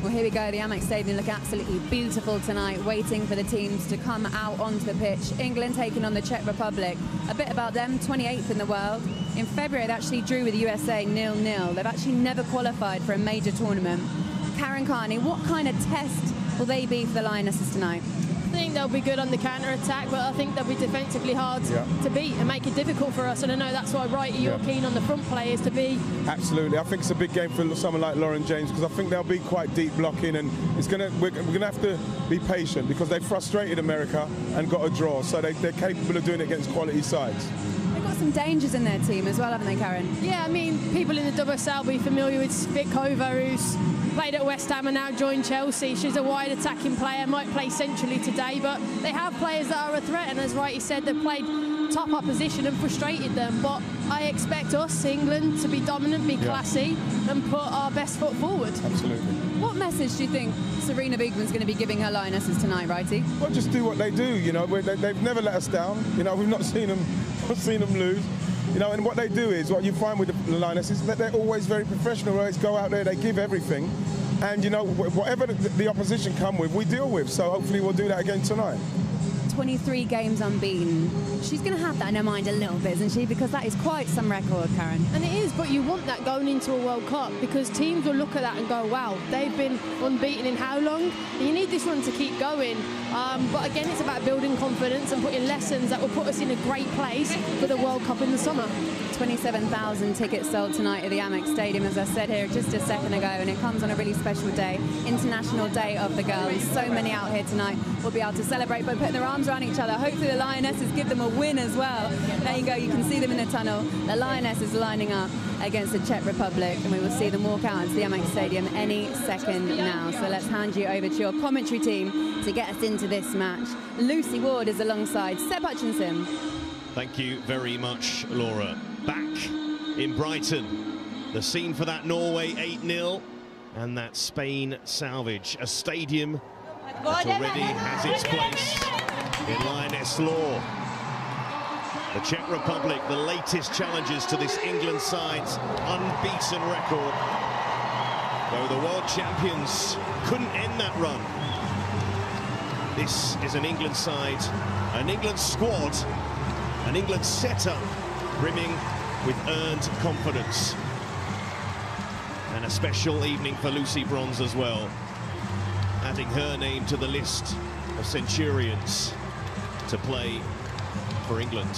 Well, here we go. The Amex Stadium look absolutely beautiful tonight, waiting for the teams to come out onto the pitch. England taking on the Czech Republic. A bit about them, 28th in the world. In February, they actually drew with the USA 0-0. They've actually never qualified for a major tournament. Karen Carney, what kind of test will they be for the Lionesses tonight? I think they'll be good on the counter-attack, but I think they'll be defensively hard to beat and make it difficult for us. And I know that's why, Righty, you're keen on the front players to be. Absolutely. I think it's a big game for someone like Lauren James, because I think they'll be quite deep blocking, and we're going to have to be patient because they frustrated America and got a draw. So they're capable of doing it against quality sides. They've got some dangers in their team as well, haven't they, Karen? Yeah, I mean, people in the WSL will be familiar with Vic Hove, who's played at West Ham and now joined Chelsea. She's a wide attacking player, might play centrally today, but they have players that are a threat, and as Righty said, they've played top opposition and frustrated them. But I expect us, England, to be dominant, be classy, and put our best foot forward. Absolutely. What message do you think Serena Wiegman's going to be giving her Lionesses tonight, Righty? Well, just do what they do. You know, they've never let us down. You know, we've not seen them lose. You know, and what they do is, what you find with the Lionesses, that they're always very professional. Always go out there, they give everything, and you know, whatever the opposition come with, we deal with. So hopefully we'll do that again tonight. 23 games unbeaten. She's going to have that in her mind a little bit, isn't she? Because that is quite some record, Karen. And it is, but you want that going into a World Cup, because teams will look at that and go, wow, they've been unbeaten in how long? And you need this one to keep going. But again, it's about building confidence and putting lessons that will put us in a great place for the World Cup in the summer. 27,000 tickets sold tonight at the Amex Stadium, as I said here just a second ago, and it comes on a really special day, International Day of the Girls. So many out here tonight will be able to celebrate by putting their arms around each other. Hopefully the Lionesses give them a win as well. There you go, you can see them in the tunnel. The Lionesses lining up against the Czech Republic, and we will see them walk out into the Amex Stadium any second now. So let's hand you over to your commentary team to get us into this match. Lucy Ward is alongside Seb Hutchinson. Thank you very much, Laura. Back in Brighton, the scene for that Norway 8-0 and that Spain salvage. A stadium that already has its place in Lioness law. The Czech Republic, the latest challengers to this England side's unbeaten record. Though the world champions couldn't end that run. This is an England side, an England squad, an England setup brimming with earned confidence. And a special evening for Lucy Bronze as well, adding her name to the list of centurions to play for England.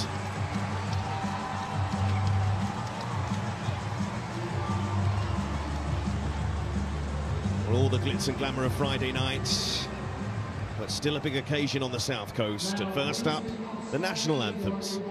Well, all the glitz and glamour of Friday night, but still a big occasion on the South Coast. And first up, the national anthems.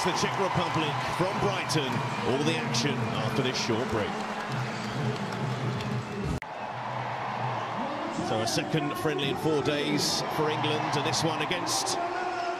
against the Czech Republic from Brighton. All the action after this short break. So a second friendly in 4 days for England, and this one against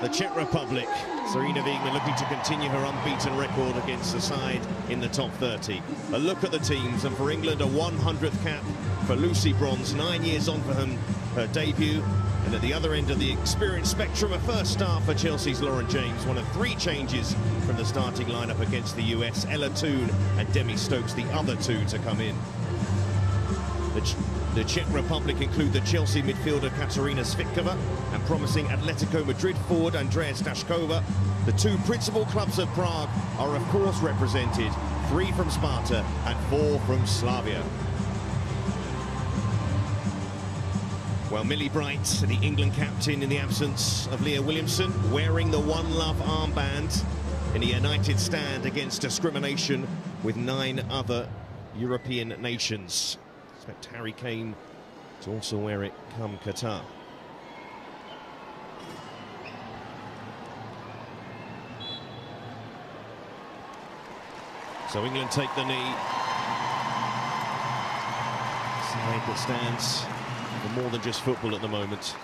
the Czech Republic. Sarina Wiegman looking to continue her unbeaten record against the side in the top 30. A look at the teams, and for England, a 100th cap for Lucy Bronze, 9 years on for her debut. And at the other end of the experience spectrum, a first start for Chelsea's Lauren James, one of 3 changes from the starting lineup against the US. Ella Toone and Demi Stokes, the other 2 to come in. The Czech Republic include the Chelsea midfielder Katarina Svitkova and promising Atletico Madrid forward Andrea Stashkova. The 2 principal clubs of Prague are of course represented, 3 from Sparta and 4 from Slavia. Well, Millie Bright, the England captain in the absence of Leah Williamson, wearing the One Love armband in a united stand against discrimination with 9 other European nations. Expect Harry Kane to also wear it come Qatar. So England take the knee. Side that stands for more than just football at the moment.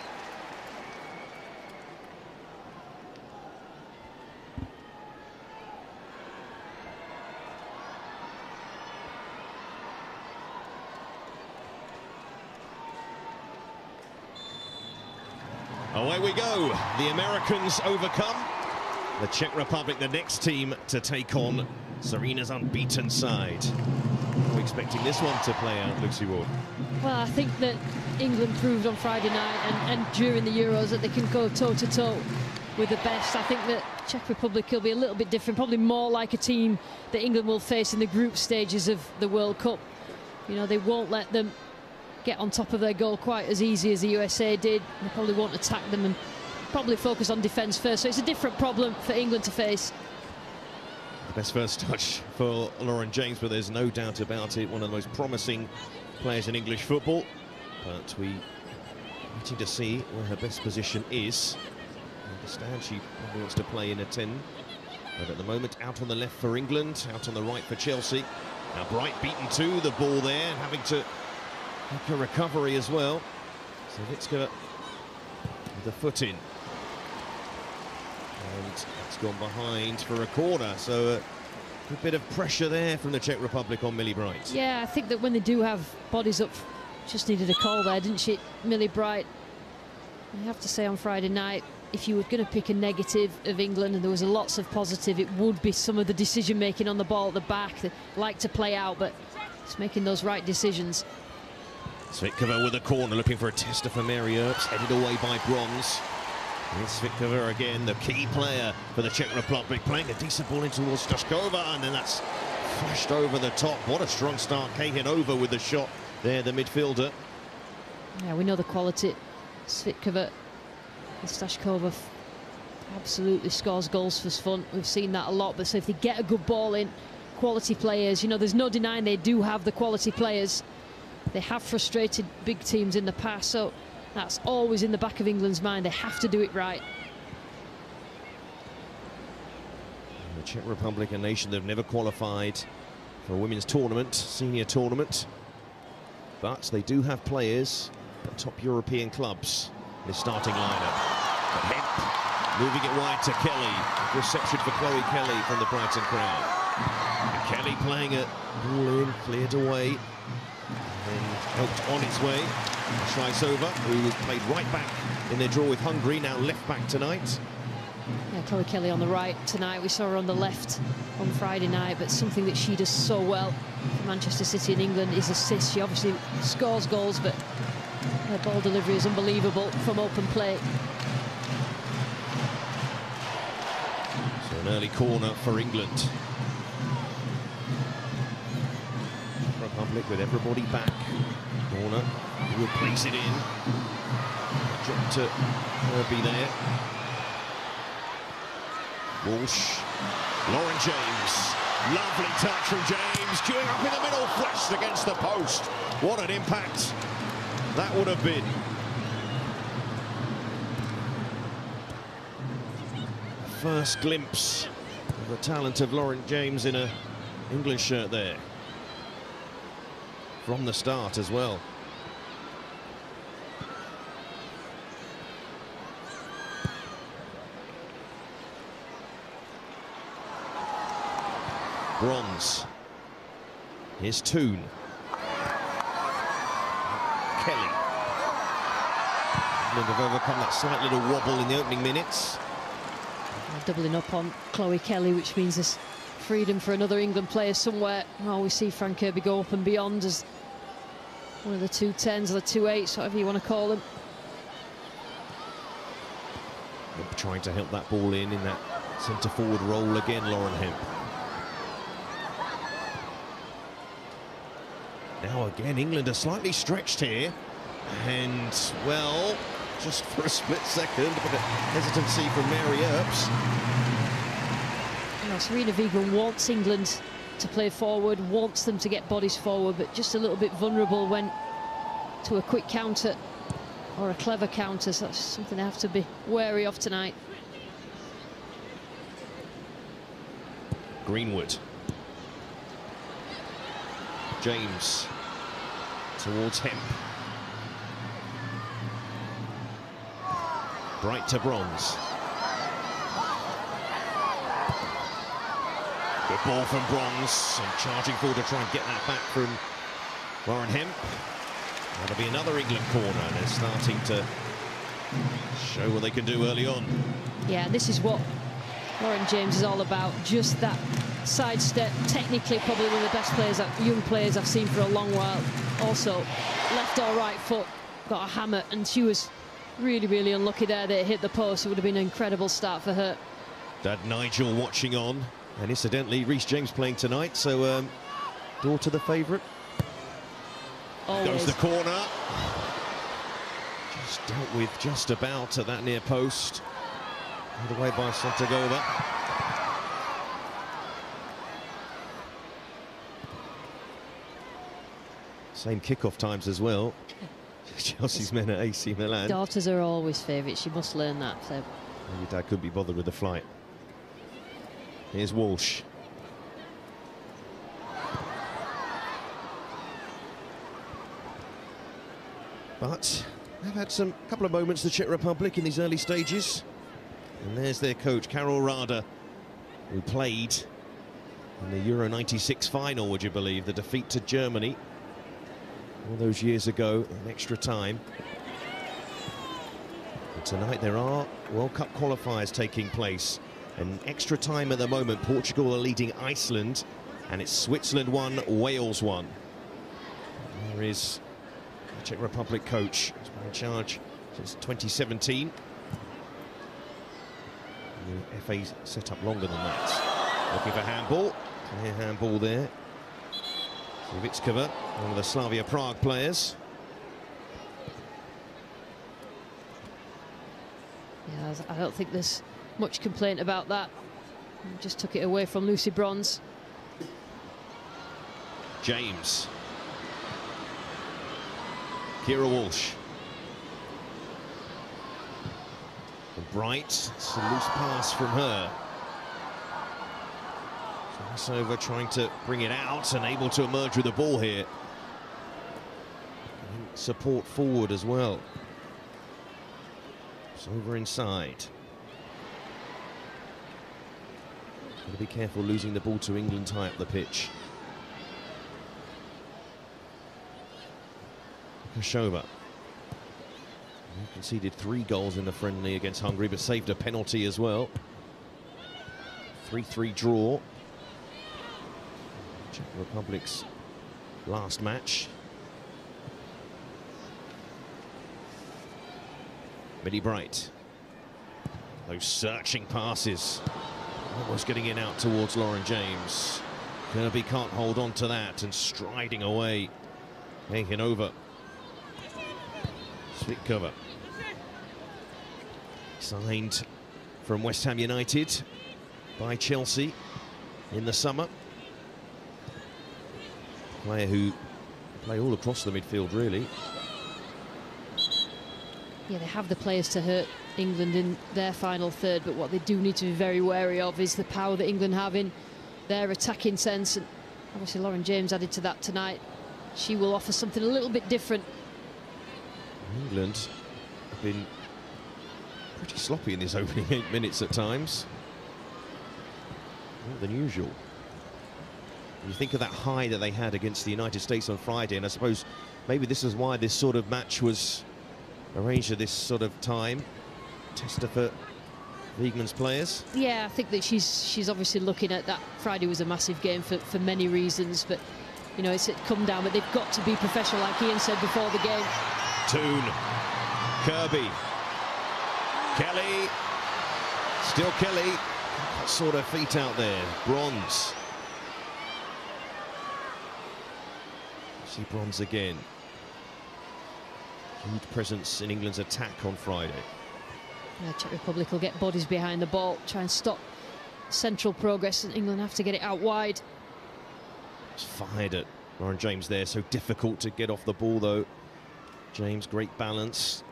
Away we go. The Americans overcome. The Czech Republic, the next team to take on Sarina's unbeaten side. We're expecting this one to play out, Lucy Ward. Well, I think that England proved on Friday night and during the Euros that they can go toe-to-toe with the best. I think that Czech Republic will be a little bit different, probably more like a team that England will face in the group stages of the World Cup. You know, they won't let them get on top of their goal quite as easy as the USA did. They probably won't attack them and probably focus on defence first. So it's a different problem for England to face. The best first touch for Lauren James, but there's no doubt about it, one of the most promising players in English football. But we're waiting to see where her best position is. I understand she probably wants to play in a 10. But at the moment, out on the left for England, out on the right for Chelsea. Now Bright beaten to the ball there, having to make a recovery as well. So Vitska with the foot in. And it's gone behind for a corner. So a good bit of pressure there from the Czech Republic on Millie Bright. Yeah, I think that when they do have bodies up, just needed a call there, didn't she, Millie Bright? I have to say on Friday night, if you were going to pick a negative of England, and there was lots of positive, it would be some of the decision-making on the ball at the back. They like to play out, but it's making those right decisions. Svitkova with a corner, looking for a tester for Mary Earps, headed away by Bronze. Here's Svitkova again, the key player for the Czech Republic, playing a decent ball in towards Stashkova, and then that's flashed over the top. What a strong start, Kahin over with the shot there, the midfielder. Yeah, we know the quality. Svitkova and Stashkova absolutely scores goals for fun. We've seen that a lot, but so if they get a good ball in, quality players, you know, there's no denying they do have the quality players. They have frustrated big teams in the past, so that's always in the back of England's mind. They have to do it right. The Czech Republic, a nation that have never qualified for a women's tournament, senior tournament, but they do have players at top European clubs in the starting lineup. But Hemp moving it wide to Kelly. Reception for Chloe Kelly from the Brighton crowd. And Kelly playing it all in, cleared away. And helped on its way. Shraisova, who played right back in their draw with Hungary, now left back tonight. Yeah, Chloe Kelly on the right tonight. We saw her on the left on Friday night, but something that she does so well for Manchester City in England is assists. She obviously scores goals, but her ball delivery is unbelievable from open play. So an early corner for England. Republic with everybody back. Corner, he will place it in. Drop to Kirby there. Walsh. Lauren James. Lovely touch from James. Queuing up in the middle, flashed against the post. What an impact that would have been. First glimpse The talent of Lauren James in a England shirt there. From the start as well. Bronze. Here's Toon. Kelly. England have overcome that slight little wobble in the opening minutes. Doubling up on Chloe Kelly, which means there's freedom for another England player somewhere. Oh, we see Fran Kirby go up and beyond as one of the 2-10s or the 2-8s, whatever you want to call them. Trying to help that ball in that centre forward role again, Lauren Hemp. Now again, England are slightly stretched here, and well, just for a split second, but a hesitancy from Mary Earps. You know, Serena Wiegman wants England to play forward, wants them to get bodies forward, but just a little bit vulnerable when to a quick counter or a clever counter. So that's something they have to be wary of tonight. Greenwood. James towards Hemp. Bright to Bronze. Good ball from Bronze, and charging forward to try and get that back from Lauren Hemp. That'll be another England corner, and they're starting to show what they can do early on. Yeah, this is what Lauren James is all about, just that sidestep. Technically probably one of the best players, young players I've seen for a long while. Also, left or right foot, got a hammer, and she was really, really unlucky there that it hit the post. It would have been an incredible start for her. Dad Nigel watching on, and incidentally, Reece James playing tonight, so daughter the favourite. Always. Goes the corner. Just dealt with just about at that near post. Put away by Santagova. Same kickoff times as well. Chelsea's men at AC Milan. Daughters are always favourites. She must learn that. So. Maybe Dad couldn't be bothered with the flight. Here's Walsh. But they've had a couple of moments, the Czech Republic, in these early stages. And there's their coach, Karol Rada, who played in the Euro 96 final, would you believe, the defeat to Germany all those years ago in extra time. And tonight there are World Cup qualifiers taking place. And extra time at the moment, Portugal are leading Iceland, and it's Switzerland 1, Wales 1. There is the Czech Republic coach, who's been in charge since 2017. The FA's set up longer than that. Looking for handball. Clear handball there. Savitskova, one of the Slavia Prague players. Yeah, I don't think there's much complaint about that. Just took it away from Lucy Bronze. James. Kira Walsh. And Bright, it's a loose pass from her. Over trying to bring it out and able to emerge with the ball here. And support forward as well. It's over inside. Got to be careful losing the ball to England high up the pitch. Koshova. He conceded 3 goals in the friendly against Hungary, but saved a penalty as well. 3-3 draw. Czech Republic's last match. Millie Bright. Those searching passes. Almost getting in out towards Lauren James. Kirby can't hold on to that, and striding away. Hanging over. Svitkova. Signed from West Ham United by Chelsea in the summer. Player who play all across the midfield, really. Yeah, they have the players to hurt England in their final third, but what they do need to be very wary of is the power that England have in their attacking sense, and obviously Lauren James added to that tonight. She will offer something a little bit different. England have been pretty sloppy in this opening 8 minutes at times, more than usual. You think of that high that they had against the United States on Friday, and I suppose maybe this is why this sort of match was arranged at this sort of time. Tester for Wiegman's players. Yeah, I think that she's obviously looking at that. Friday was a massive game for many reasons, but you know, it's come down, but they've got to be professional, like Ian said before the game. Toon, Kirby, Kelly, still Kelly, sort of feet out there. Bronze. See Bronze again. Huge presence in England's attack on Friday. Yeah, Czech Republic will get bodies behind the ball, try and stop central progress, and England have to get it out wide. It's fired at Lauren James there, so difficult to get off the ball though. James, great balance.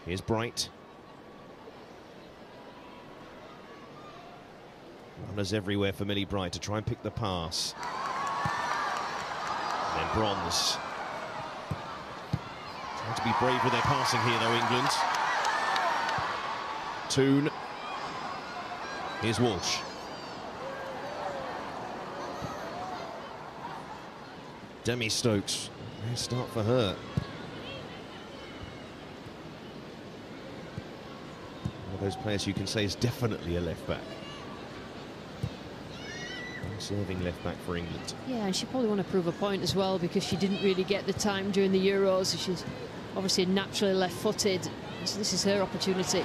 Here's Bright. Runners everywhere for Millie Bright to try and pick the pass. And then Bronze. Trying to be brave with their passing here though, England. Toon. Here's Walsh. Demi Stokes. Nice start for her. One of those players you can say is definitely a left back. Serving left back for England. Yeah, and she probably want to prove a point as well, because she didn't really get the time during the Euros. She's obviously naturally left-footed, so this is her opportunity.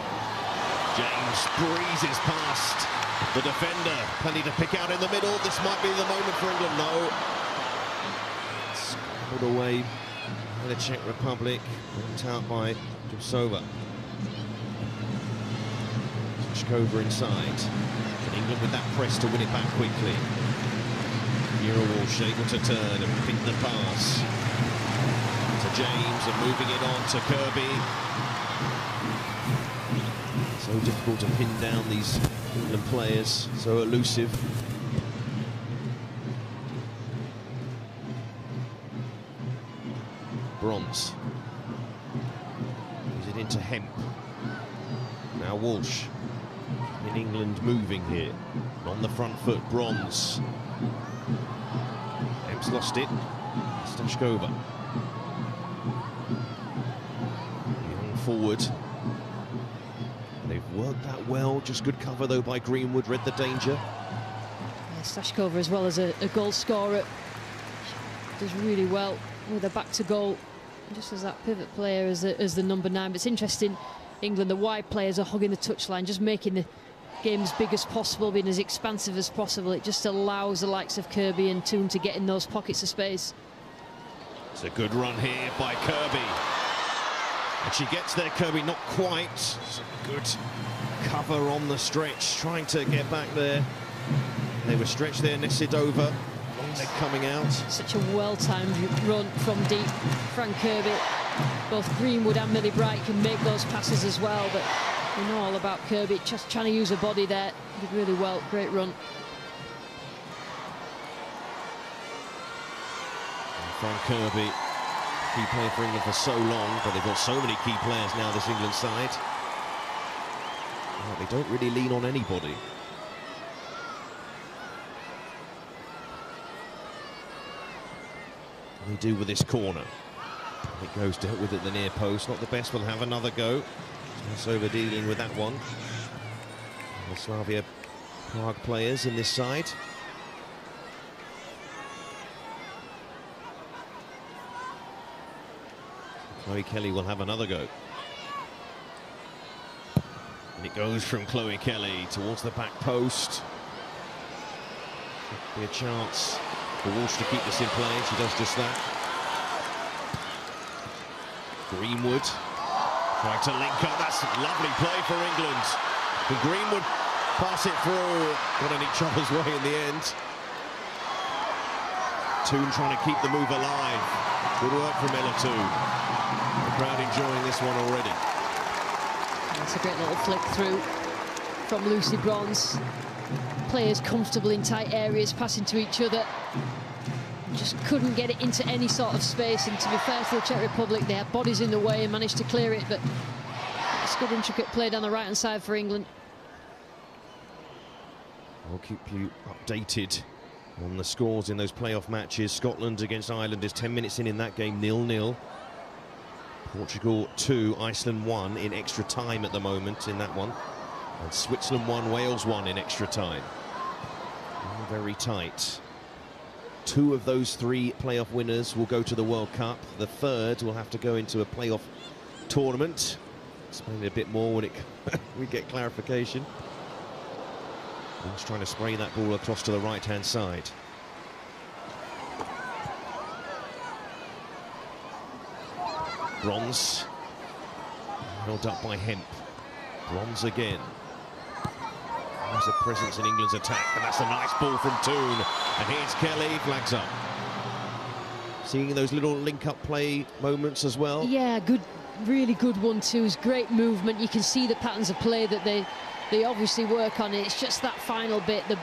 James breezes past the defender. Plenty to pick out in the middle. This might be the moment for England. No. Scrambled away by the Czech Republic. Knocked out by Josova. Shkova inside. And England with that press to win it back quickly. Mira Walsh able to turn and pick the pass to James, and moving it on to Kirby. So difficult to pin down these England players, so elusive. Bronze. Is it into Hemp? Now Walsh. In England moving here. On the front foot, Bronze. Hemp's lost it. Stashkova. Young forward. They've worked that well. Just good cover though by Greenwood. Read the danger. Yeah, Stashkova, as well as a goal scorer, does really well with her back to goal, just as that pivot player as the number 9. But it's interesting, England, the wide players are hugging the touchline, just making the game as big as possible, being as expansive as possible. It just allows the likes of Kirby and Toon to get in those pockets of space. It's a good run here by Kirby. And she gets there, Kirby, not quite. It's a good cover on the stretch, trying to get back there. They were stretched there, Nesidova. Long leg coming out. Such a well-timed run from deep. Frank Kirby, both Greenwood and Millie Bright can make those passes as well, but we know all about Kirby, just trying to use her body there. Did really well, great run. Frank Kirby, key player for England for so long, but they've got so many key players now, this England side. Well, they don't really lean on anybody. What do they do with this corner? It goes dealt with at the near post. Not the best, we'll have another go. Over dealing with that one. The Slavia Prague players in this side. Chloe Kelly will have another go. And it goes from Chloe Kelly towards the back post. Could be a chance for Walsh to keep this in play. She does just that. Greenwood trying to link up. That's a lovely play for England. Can Greenwood pass it through? Got in each other's way in the end. Toon trying to keep the move alive. Good work from Ella Toon. crowd enjoying this one already. That's a great little flick through from Lucy Bronze. Players comfortable in tight areas, passing to each other. Just couldn't get it into any sort of space, and to be fair to the Czech Republic, they had bodies in the way and managed to clear it, but it's good intricate play down the right-hand side for England. I'll keep you updated on the scores in those playoff matches. Scotland against Ireland is 10 minutes in that game, 0-0. Portugal 2, Iceland 1 in extra time at the moment in that one. And Switzerland 1, Wales 1 in extra time. All very tight. 2 of those 3 playoff winners will go to the World Cup. The third will have to go into a playoff tournament. Explain it a bit more when we get clarification. He's trying to spray that ball across to the right-hand side. Bronze. Held up by Hemp. Bronze again. There's a presence in England's attack, and that's a nice ball from Toon. And here's Kelly, flags up. Seeing those little link-up play moments as well. Yeah, good, really good 1-2s, great movement. You can see the patterns of play that they obviously work on. It's just that final bit, the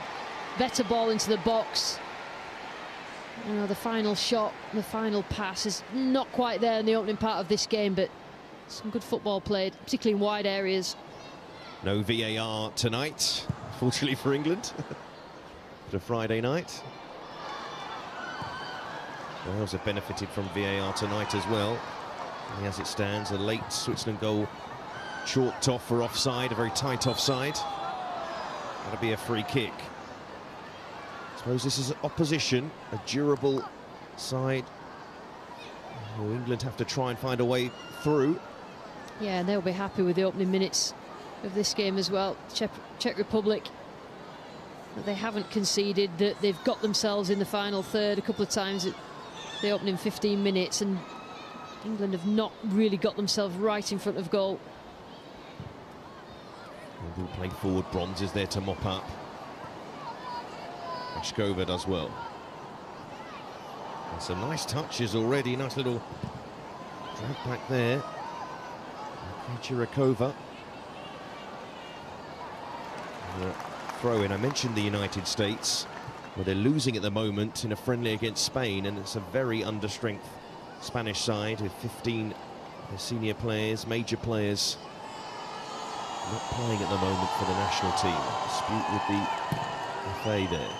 better ball into the box. You know, the final shot, the final pass is not quite there in the opening part of this game, but some good football played, particularly in wide areas. No VAR tonight, fortunately for England. But a Friday night. Wales have benefited from VAR tonight as well. And as it stands, a late Switzerland goal chalked off for offside, a very tight offside. That'll be a free kick. I suppose this is opposition, a durable side. England have to try and find a way through. Yeah, and they'll be happy with the opening minutes of this game as well. Czech Republic, that they haven't conceded, that they've got themselves in the final third a couple of times at the opening 15 minutes, and England have not really got themselves right in front of goal. We'll play forward. Bronze is there to mop up. Shkova does well. And some nice touches already. Nice little drag back there. Chirakova. Throw in. I mentioned the United States, where they're losing at the moment in a friendly against Spain, and it's a very understrength Spanish side with 15 senior players, major players, not playing at the moment for the national team. Dispute with the FA there.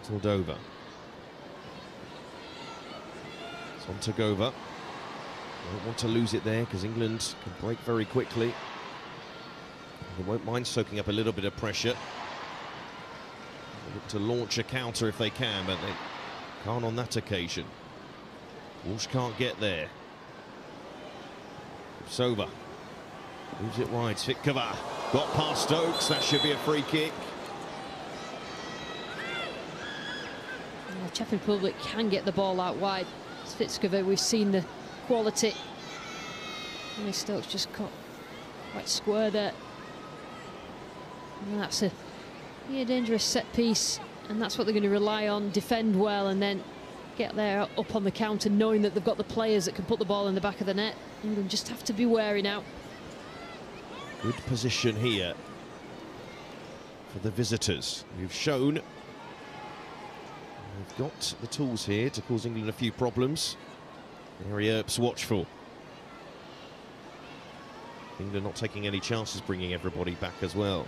Moldova. It's on to Gova. Don't want to lose it there because England can break very quickly. They won't mind soaking up a little bit of pressure. They look to launch a counter if they can, but they can't on that occasion. Walsh can't get there. Sova moves it wide. Svitkova got past Stokes. That should be a free kick. The Czech Republic can get the ball out wide. Svitkova, we've seen the quality. And Stokes just got quite square there. And that's a dangerous set piece, and that's what they're going to rely on. Defend well and then get there up on the counter, knowing that they've got the players that can put the ball in the back of the net. England just have to be wary now. Good position here for the visitors, who've shown they've got the tools here to cause England a few problems. Harry Earp's watchful. England not taking any chances, bringing everybody back as well.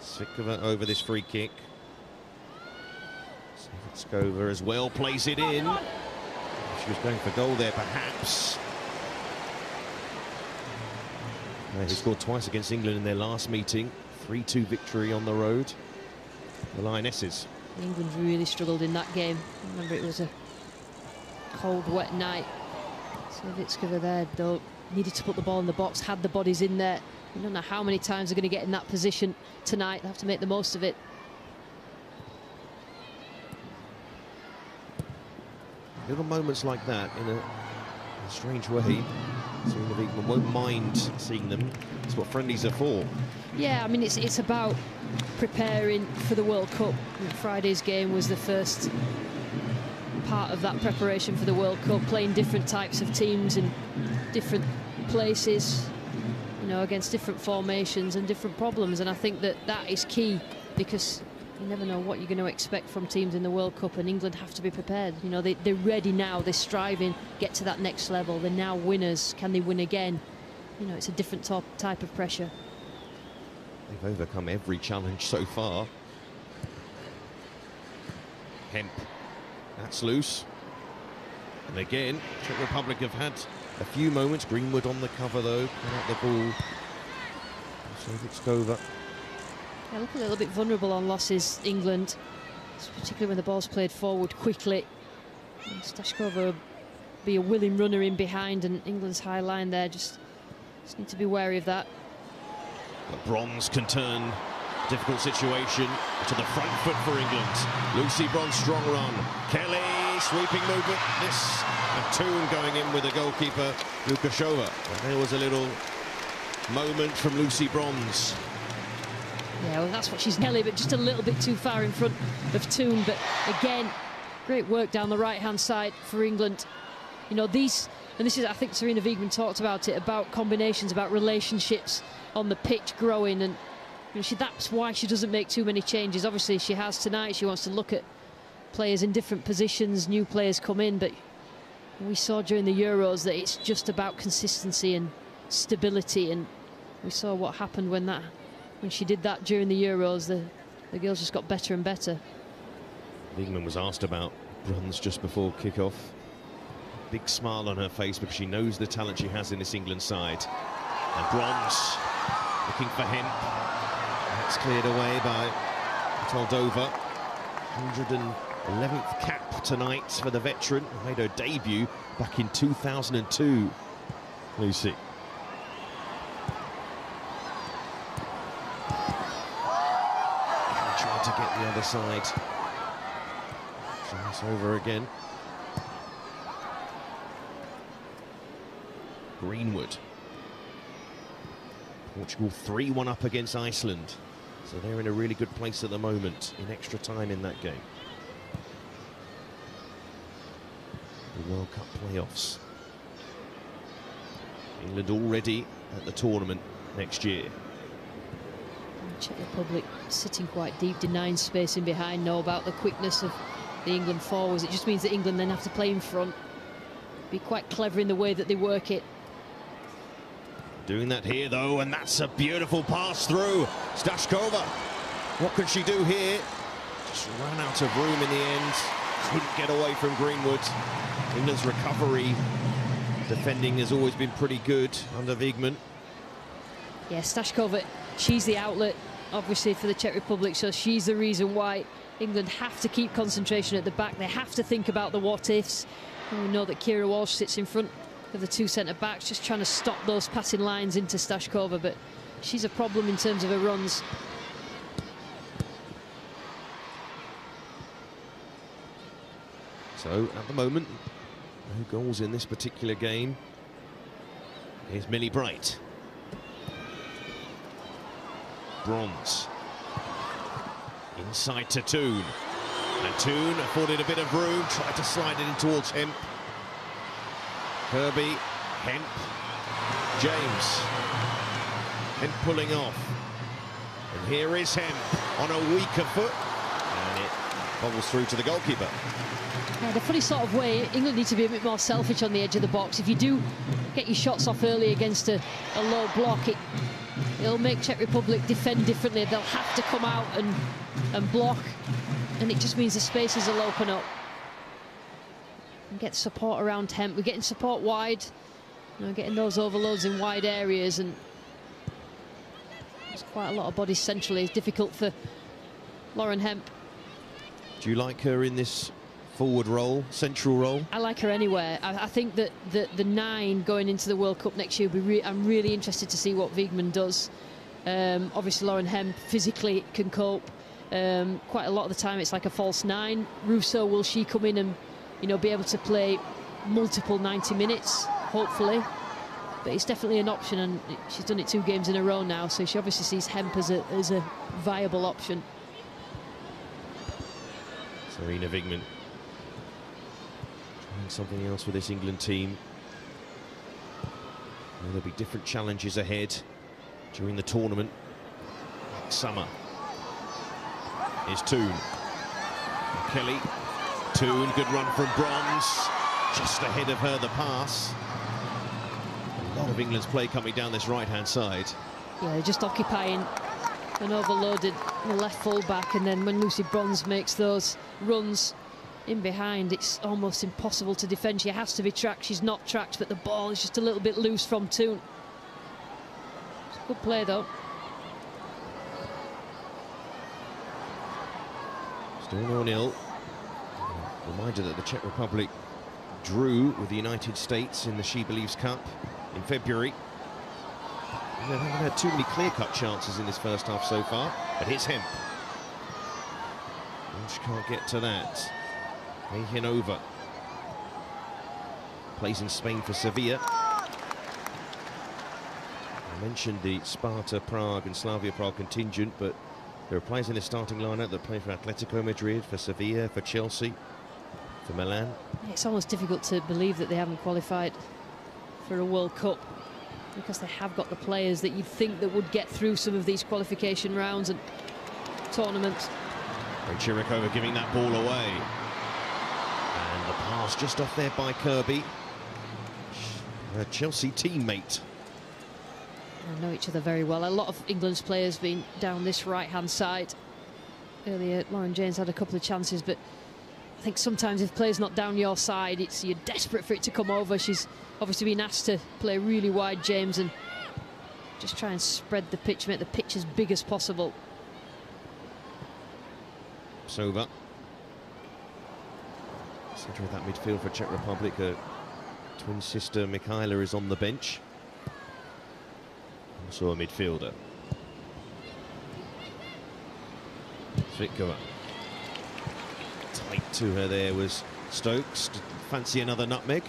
Svitkova over this free kick. Svitkova as well, plays it in. She was going for goal there, perhaps. They scored twice against England in their last meeting. 3-2 victory on the road. The Lionesses. England really struggled in that game. Remember, it was a cold, wet night. Svitkova there, though, needed to put the ball in the box, had the bodies in there. I don't know how many times they're going to get in that position tonight. They have to make the most of it. Little moments like that, in a strange way, Serena Wiegman won't mind seeing them. That's what friendlies are for. Yeah, I mean, it's about preparing for the World Cup. Friday's game was the first part of that preparation for the World Cup, playing different types of teams in different places, you know, against different formations and different problems. And I think that that is key, because you never know what you're going to expect from teams in the World Cup, and England have to be prepared. You know, they're ready now, they're striving, get to that next level. They're now winners. Can they win again? You know, it's a different type of pressure. They've overcome every challenge so far. Hemp, that's loose. And again, Czech Republic have had a few moments. Greenwood on the cover though, put out the ball. Sovietskova. Yeah, look a little bit vulnerable on losses, England, particularly when the ball's played forward quickly. And Stashkova will be a willing runner in behind, and England's high line there, just need to be wary of that. But Bronze can turn difficult situation to the front foot for England. Lucy Bronze, strong run. Kelly, sweeping movement. This, and Toon going in with the goalkeeper, Lukashova. And there was a little moment from Lucy Bronze. Yeah, well, that's what she's Kelly, but just a little bit too far in front of Toon. But again, great work down the right-hand side for England. You know, these, and this is, I think Sarina Wiegman talked about it, about combinations, about relationships on the pitch growing, and you know, that's why she doesn't make too many changes. Obviously, she has tonight. She wants to look at players in different positions, new players come in, but we saw during the Euros that it's just about consistency and stability, and we saw what happened when she did that during the Euros. The girls just got better and better. Wiegman was asked about Bronze just before kick-off. Big smile on her face because she knows the talent she has in this England side. And Bronze looking for Hemp. That's cleared away by Toldova. 111th cap tonight for the veteran, who made her debut back in 2002. Lucy. Trying to get the other side. Chance over again. Greenwood. Portugal 3-1 up against Iceland. So they're in a really good place at the moment in extra time in that game. The World Cup playoffs. England already at the tournament next year. Czech Republic sitting quite deep, denying space in behind, know about the quickness of the England forwards. It just means that England then have to play in front. Be quite clever in the way that they work it. Doing that here though, and that's a beautiful pass through. Stashkova, what can she do here? Just ran out of room in the end. Couldn't get away from Greenwood. England's recovery defending has always been pretty good under Wiegman. Yeah, Stashkova, she's the outlet, obviously, for the Czech Republic, so she's the reason why England have to keep concentration at the back. They have to think about the what-ifs. And we know that Kira Walsh sits in front of the two centre-backs, just trying to stop those passing lines into Stashkova, but she's a problem in terms of her runs. So, at the moment, no goals in this particular game. Here's Millie Bright. Bronze. Inside to Toon. And Toon afforded a bit of room, tried to slide it in towards Hemp. Kirby, Hemp, James. Hemp pulling off. And here is Hemp on a weaker foot. And it bobbles through to the goalkeeper. Yeah, the funny sort of way, England need to be a bit more selfish on the edge of the box. If you do get your shots off early against a low block, it'll make Czech Republic defend differently. They'll have to come out and block, and it just means the spaces will open up. And get support around Hemp. We're getting support wide, you know, getting those overloads in wide areas, and there's quite a lot of bodies centrally. It's difficult for Lauren Hemp. Do you like her in this forward role, central role? I like her anywhere. I think that the 9 going into the World Cup next year will be I'm really interested to see what Wiegman does. Obviously Lauren Hemp physically can cope. Quite a lot of the time it's like a false 9. Russo, will she come in and, you know, be able to play multiple 90 minutes, hopefully? But it's definitely an option, and she's done it 2 games in a row now, so she obviously sees Hemp as a viable option. Sarina Wiegman trying something else with this England team. There'll be different challenges ahead during the tournament. Next summer is Toon. Kelly. Toon, good run from Bronze. Just ahead of her, the pass. A lot of England's play coming down this right-hand side. Yeah, just occupying and overloaded the left full-back, and then when Lucy Bronze makes those runs in behind, it's almost impossible to defend. She has to be tracked. She's not tracked, but the ball is just a little bit loose from Toon. It's a good play, though. Still 0-0. Reminder that the Czech Republic drew with the United States in the She Believes Cup in February. They haven't had too many clear-cut chances in this first half so far, but here's Hemp. She can't get to that. Hove plays in Spain for Sevilla. I mentioned the Sparta Prague and Slavia Prague contingent, but there are players in the starting lineup that play for Atletico Madrid, for Sevilla, for Chelsea, for Milan. It's almost difficult to believe that they haven't qualified for a World Cup, because they have got the players that you'd think that would get through some of these qualification rounds and tournaments. And Chirikova giving that ball away. And the pass just off there by Kirby. Her Chelsea teammate. They know each other very well. A lot of England's players been down this right-hand side. Earlier, Lauren James had a couple of chances, but I think sometimes if players not down your side, you're desperate for it to come over. She's obviously been asked to play really wide, James, and just try and spread the pitch, make the pitch as big as possible. Sova. Centre of that midfield for Czech Republic. Her twin sister Mikhaila is on the bench. Also a midfielder. Svitkova. Tight to her there was Stokes. Fancy another nutmeg.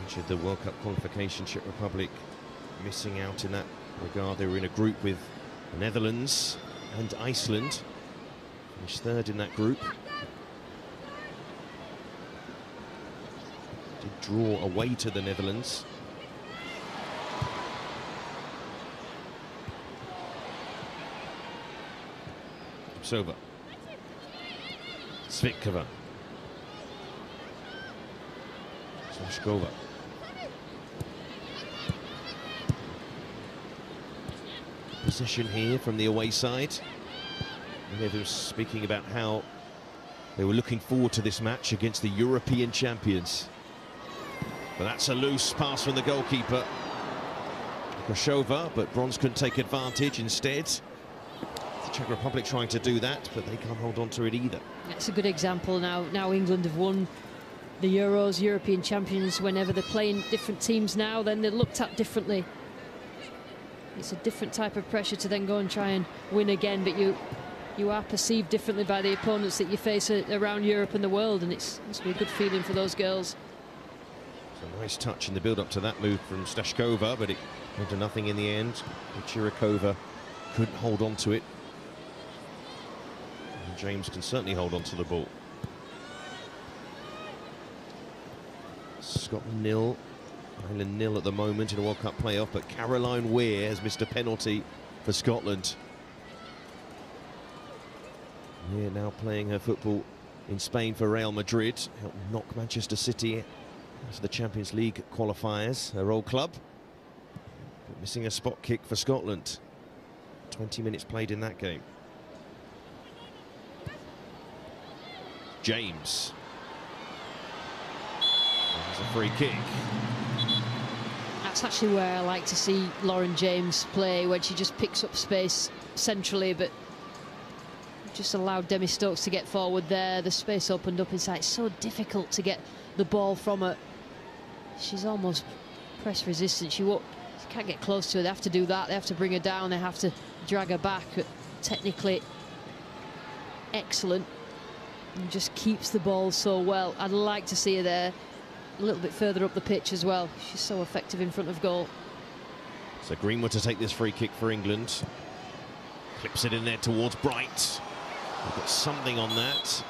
Mentioned the World Cup qualification, Czech Republic missing out in that regard. They were in a group with the Netherlands and Iceland. Finished third in that group. Did draw away to the Netherlands. Sova. Svitkova. Slashkova. Possession here from the away side. They were speaking about how they were looking forward to this match against the European champions. But that's a loose pass from the goalkeeper, Koshova, but Bronze couldn't take advantage. Instead, the Czech Republic trying to do that, but they can't hold on to it either. It's a good example now. Now England have won the Euros, European champions. Whenever they're playing different teams now, then they're looked at differently. It's a different type of pressure to then go and try and win again, but you are perceived differently by the opponents that you face around Europe and the world, and it must be a good feeling for those girls. It's a nice touch in the build-up to that move from Stashkova, but it came to nothing in the end. Chirikova couldn't hold on to it. And James can certainly hold on to the ball. Scotland 0. Ireland 0 at the moment in a World Cup playoff, but Caroline Weir has missed a penalty for Scotland. Weir now playing her football in Spain for Real Madrid, helped knock Manchester City to the Champions League qualifiers, her old club. But missing a spot kick for Scotland. 20 minutes played in that game. James. There's a free kick. That's actually where I like to see Lauren James play, when she just picks up space centrally, but just allowed Demi Stokes to get forward there. The space opened up inside. It's so difficult to get the ball from her. She's almost press resistant. She can't get close to her. They have to do that. They have to bring her down. They have to drag her back. Technically excellent, and just keeps the ball so well. I'd like to see her there a little bit further up the pitch as well. She's so effective in front of goal. So Greenwood to take this free kick for England. Clips it in there towards Bright. We've got something on that.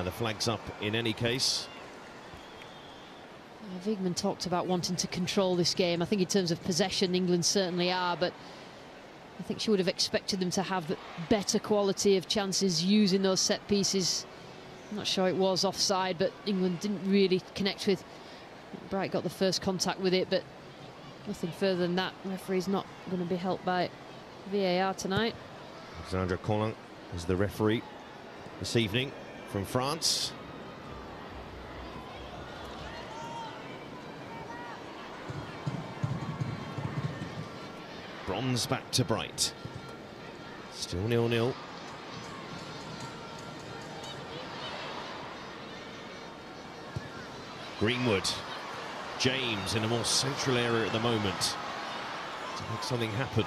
The flag's up in any case. Wiegman talked about wanting to control this game. I think in terms of possession, England certainly are, but I think she would have expected them to have better quality of chances using those set pieces. I'm not sure it was offside, but England didn't really connect with. Bright got the first contact with it, but nothing further than that. The referee's not going to be helped by VAR tonight. Alexandra Collin is the referee this evening from France. Bronze back to Bright. Still 0-0. Greenwood. James in a more central area at the moment to make something happen.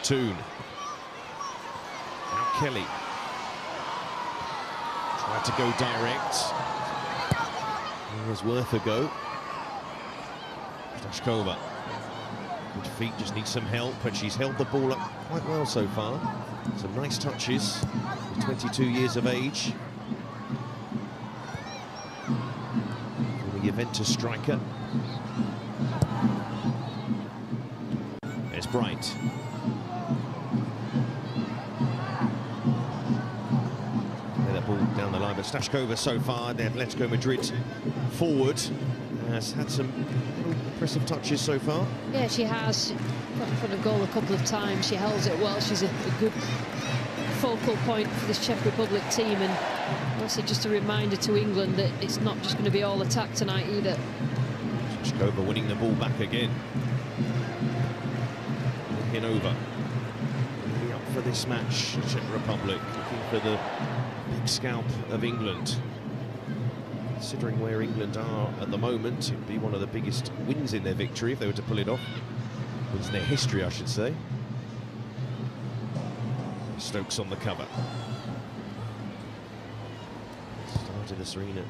Toon. Now Kelly. Tried to go direct. It was worth a go. Stashkova. Good feet, just needs some help, and she's held the ball up quite well so far. Some nice touches. 22 years of age. The Juventus striker. There's Bright. Play that ball down the line, but Stashkova so far, the Atletico Madrid forward, has had some impressive touches so far. Yeah, she has. Got in front of goal a couple of times. She holds it well. She's a good focal point for this Czech Republic team, and also just a reminder to England that it's not just going to be all attack tonight either. Stashkova winning the ball back again. Looking over. Really up for this match, Czech Republic, looking for the big scalp of England. Considering where England are at the moment, it'd be one of the biggest wins in their victory if they were to pull it off. Wins in their history, I should say. Stokes on the cover. Started the Serena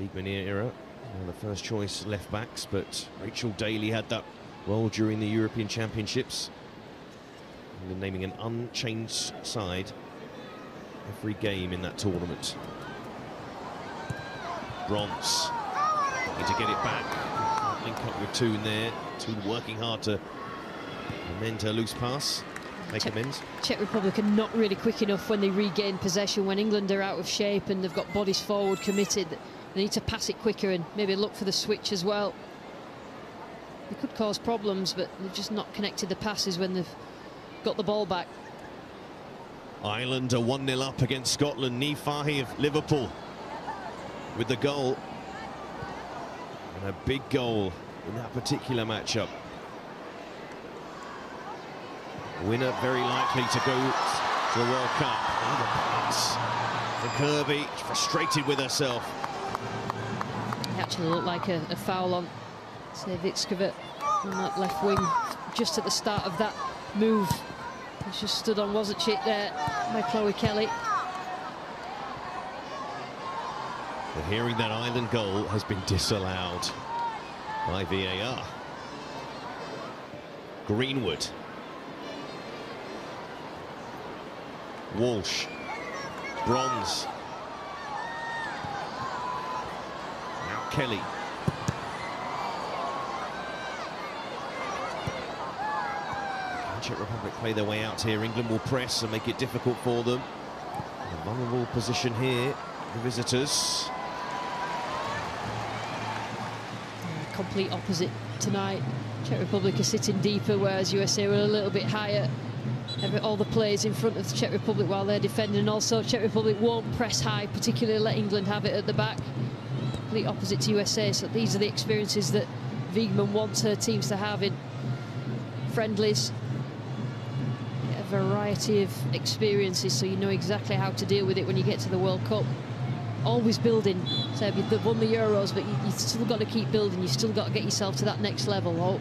Wiegman era, one of the first choice left backs, but Rachel Daly had that role during the European Championships. England naming an unchanged side every game in that tournament. Bronze. Need to get it back. Link up with Toon there. Toon working hard to amend her loose pass. Make amends. Czech Republic are not really quick enough when they regain possession. When England are out of shape and they've got bodies forward committed, they need to pass it quicker and maybe look for the switch as well. They could cause problems, but they've just not connected the passes when they've got the ball back. Ireland are 1-0 up against Scotland. Nifahi of Liverpool with the goal. And a big goal in that particular matchup. Winner very likely to go to the World Cup. Oh, the pass from Kirby, frustrated with herself. It actually looked like a foul on Savitskova on that left wing just at the start of that move. She just stood on, wasn't she, there by Chloe Kelly. But hearing that Ireland goal has been disallowed by VAR. Greenwood. Walsh. Bronze. Now Kelly. Czech Republic play their way out here. England will press and make it difficult for them. A vulnerable position here, the visitors. Complete opposite tonight. Czech Republic are sitting deeper, whereas USA were a little bit higher. All the players in front of the Czech Republic while they're defending, and also Czech Republic won't press high, particularly let England have it at the back. Complete opposite to USA, so these are the experiences that Wiegman wants her teams to have in friendlies. A variety of experiences, so you know exactly how to deal with it when you get to the World Cup. Always building. So they've won the Euros, but you've still got to keep building. You've still got to get yourself to that next level.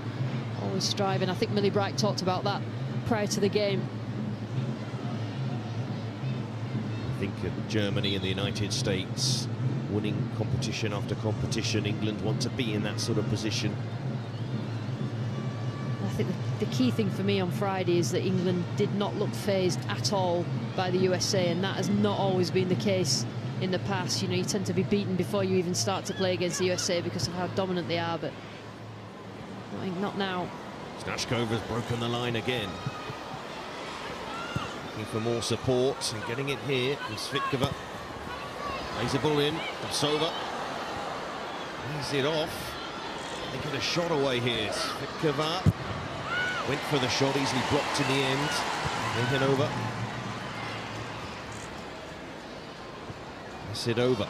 Always striving. I think Millie Bright talked about that prior to the game. I think Germany and the United States winning competition after competition. England want to be in that sort of position. I think the key thing for me on Friday is that England did not look phased at all by the USA, and that has not always been the case in the past. You know, you tend to be beaten before you even start to play against the USA because of how dominant they are, but I think not now. Stashkova's broken the line again. Looking for more support and getting it here. And Svitkova plays the ball in. Sova lays it off. They get a shot away here. Svitkova went for the shot, easily blocked in the end. Taken over. Sidova.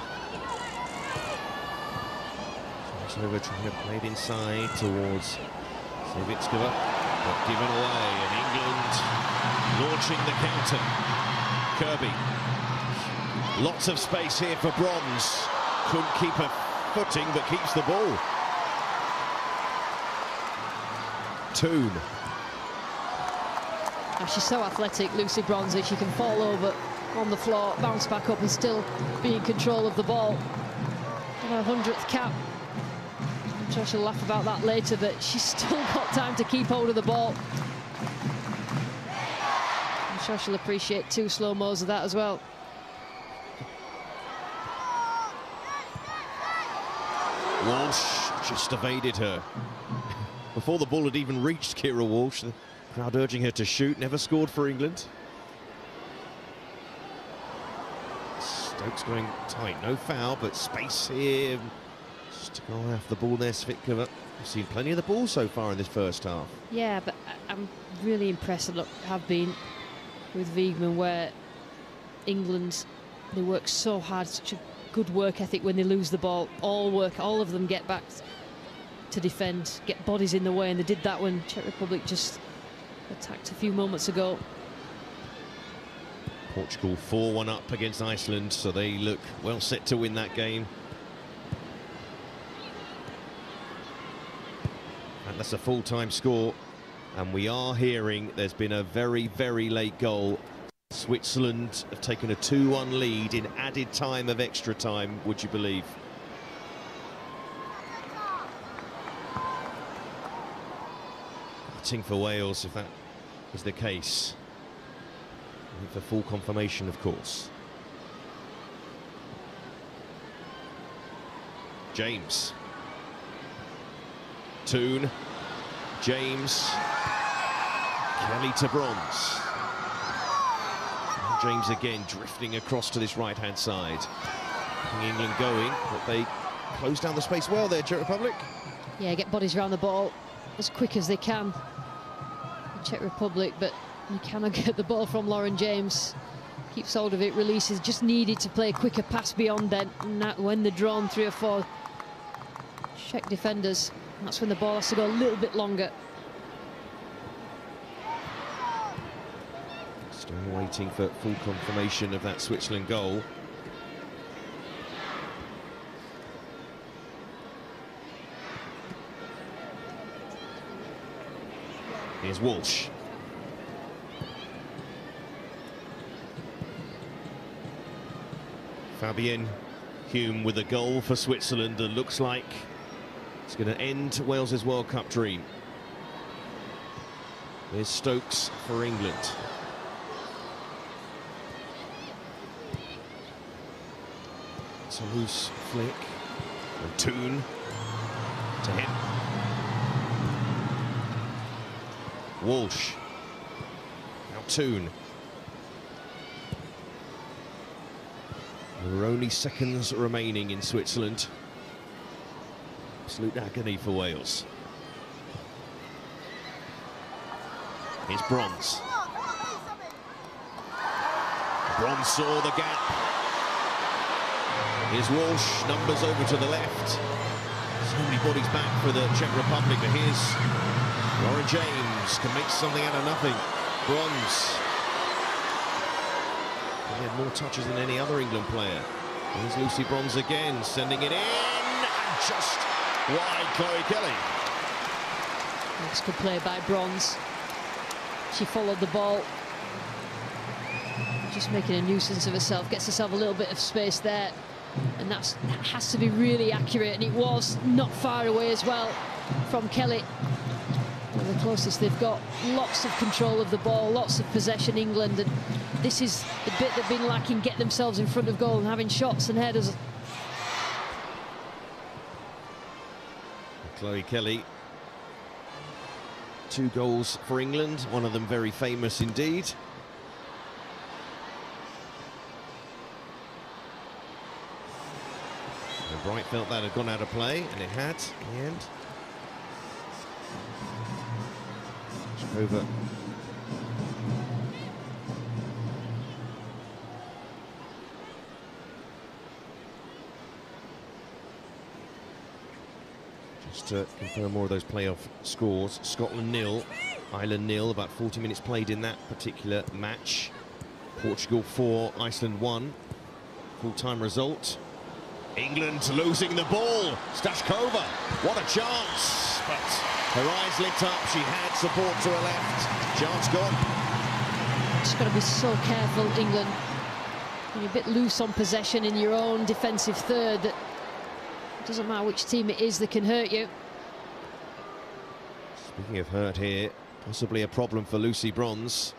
Sidova trying to play it inside towards Savitskova, but given away, and England launching the counter. Kirby. Lots of space here for Bronze. Couldn't keep her footing, but keeps the ball. Toon. She's so athletic, Lucy Bronze. She can fall over on the floor, bounce back up and still be in control of the ball. On her 100th cap. I'm sure she'll laugh about that later, but she's still got time to keep hold of the ball. I'm sure she'll appreciate 2 slow-mos of that as well. Walsh just evaded her. Before the ball had even reached Kira Walsh, the crowd urging her to shoot, never scored for England. Stokes going tight, no foul, but space here. Just to go off the ball there, Svitkova. We've seen plenty of the ball so far in this first half. Yeah, but I'm really impressed, and have been, with Wiegman, where England, they work so hard, such a good work ethic when they lose the ball. All of them get back to defend, get bodies in the way, and they did that when Czech Republic just attacked a few moments ago. Portugal 4-1 up against Iceland, so they look well set to win that game. And that's a full-time score, and we are hearing there's been a very, very late goal. Switzerland have taken a 2-1 lead in added time of extra time, would you believe? Batting for Wales, if that is the case. For full confirmation, of course. James. Toon. James. Kelly to Bronze. And James again drifting across to this right-hand side. Keeping England going, but they close down the space well there, Czech Republic. Yeah, get bodies around the ball as quick as they can. The Czech Republic, but you cannot get the ball from Lauren James. Keeps hold of it, releases, just needed to play a quicker pass beyond then. And that, when they're drawn 3 or 4 Czech defenders, that's when the ball has to go a little bit longer. Still waiting for full confirmation of that Switzerland goal. Here's Walsh. Fabienne Hume with a goal for Switzerland, and looks like it's going to end Wales's World Cup dream. Here's Stokes for England. It's a loose flick. And Toon to him. Walsh. Now Toon. There are only seconds remaining in Switzerland. Absolute agony for Wales. Here's Bronze. Bronze saw the gap. Here's Walsh, numbers over to the left. So many bodies back for the Czech Republic, but here's Lauren James, can make something out of nothing. Bronze. He had more touches than any other England player. Here's Lucy Bronze again, sending it in, and just wide Chloe Kelly. That's good play by Bronze. She followed the ball, just making a nuisance of herself, gets herself a little bit of space there, and that has to be really accurate, and it was not far away as well. from Kelly. Well, the closest they've got. Lots of control of the ball, lots of possession, England, and this is the bit they've been lacking, get themselves in front of goal and having shots and headers. Chloe Kelly, 2 goals for England, one of them very famous indeed. And Bright felt that had gone out of play, and it had in the end. Over. Just to confirm more of those playoff scores. Scotland 0, Ireland 0, about 40 minutes played in that particular match. Portugal 4, Iceland 1. Full-time result. England losing the ball. Stashkova, what a chance, but her eyes lit up. She had support to her left. Chance gone. Just got to be so careful, England. When you're a bit loose on possession in your own defensive third, that it doesn't matter which team it is that can hurt you. Speaking of hurt here, possibly a problem for Lucy Bronze.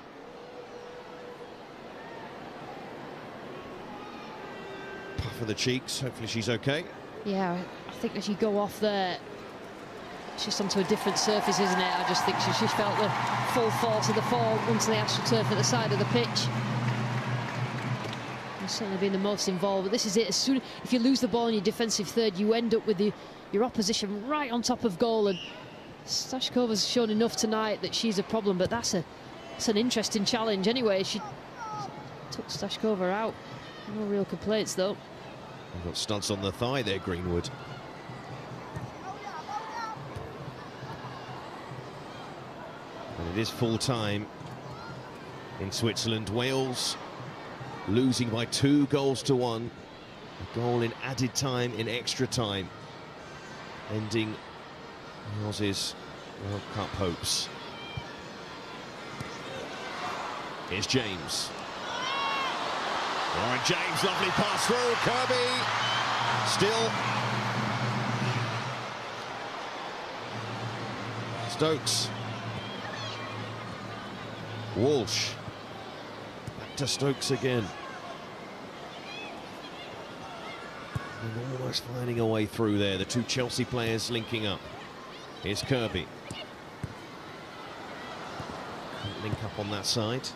Puff of the cheeks, hopefully she's okay. Yeah, I think as you go off there, it's just onto a different surface, isn't it? I just think she felt the full force of the fall onto the astroturf at the side of the pitch. She's certainly been the most involved, but this is it. As soon if you lose the ball in your defensive third, you end up with your opposition right on top of goal, and Stashkova's shown enough tonight that she's a problem, but that's an interesting challenge anyway. She took Stashkova out. No real complaints though. We've got studs on the thigh there, Greenwood. And it is full time in Switzerland. Wales losing by 2 goals to 1. A goal in added time, in extra time, ending the Aussies' World Cup hopes. Here's James. Lauren James, lovely pass through. Kirby still. Stokes. Walsh. Back to Stokes again. And almost finding a way through there. The 2 Chelsea players linking up. Here's Kirby. Can't link up on that side.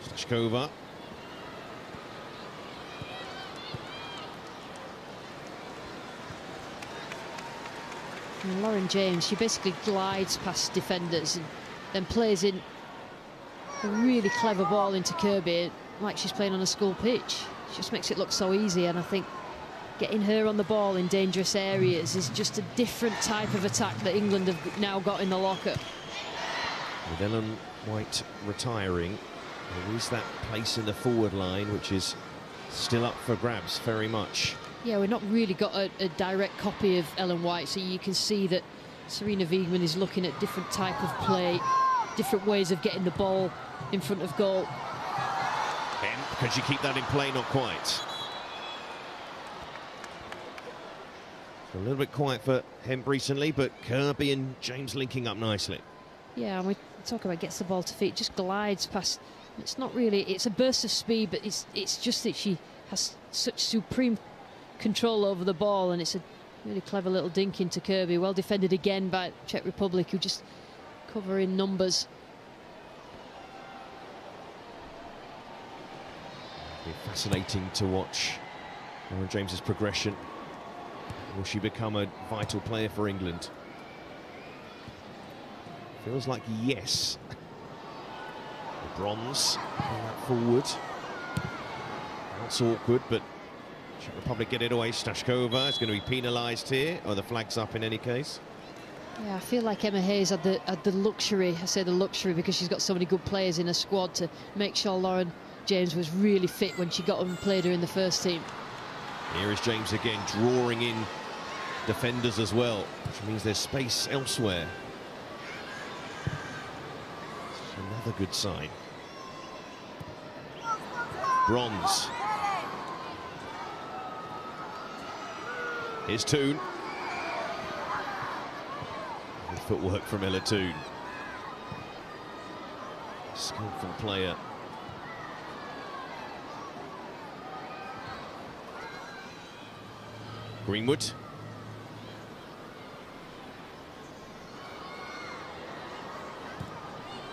Stashkova. And Lauren James, she basically glides past defenders and then plays in a really clever ball into Kirby, like she's playing on a school pitch. She just makes it look so easy, and I think getting her on the ball in dangerous areas is just a different type of attack that England have now got in the locker. With Ellen White retiring, there is that place in the forward line which is still up for grabs very much. Yeah, we've not really got a direct copy of Ellen White, so you can see that Serena Wiegman is looking at different type of play, different ways of getting the ball in front of goal. Can she keep that in play? Not quite. A little bit quiet for Hemp recently, but Kirby and James linking up nicely. Yeah, and we talk about gets the ball to feet, just glides past. It's not really, it's a burst of speed, but it's just that she has such supreme control over the ball, and it's a really clever little dink into Kirby. Well defended again by Czech Republic, who just cover in numbers. It'll be fascinating to watch Lauren James's progression. Will she become a vital player for England? Feels like yes. Bronze, that forward. That's awkward, but Czech Republic get it away. Stashkova is going to be penalised here. Oh, the flag's up in any case. Yeah, I feel like Emma Hayes had the luxury, I say the luxury because she's got so many good players in her squad, to make sure Lauren James was really fit when she got her and played her in the first team. Here is James again, drawing in defenders as well, which means there's space elsewhere. Another good sign. Bronze. Here's Toon. footwork from Elatoon. Skillful player. Greenwood.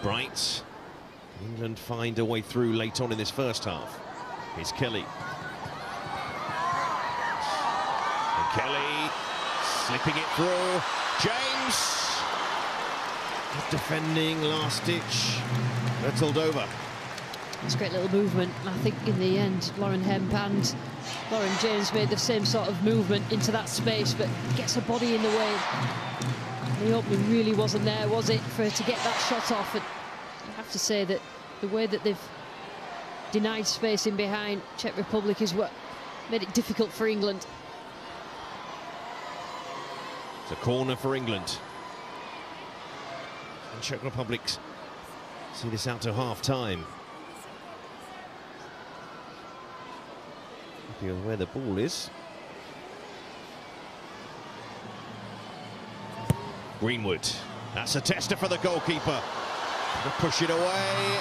Bright. England find a way through late on in this first half. Here's Kelly. And Kelly slipping it through. James. Good defending, last ditch. Rattled over. It's a great little movement. I think in the end, Lauren Hemp and Lauren James made the same sort of movement into that space, but gets her body in the way. The opening really wasn't there, was it, for her to get that shot off? And I have to say that the way that they've denied space in behind Czech Republic is what made it difficult for England. It's a corner for England. And Czech Republic see this out to half-time. Happy on where the ball is. Greenwood. That's a tester for the goalkeeper. To push it away.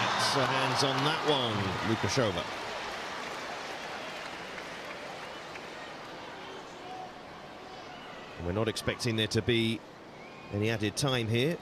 Gets her hands on that one. Lukashova. We're not expecting there to be any added time here.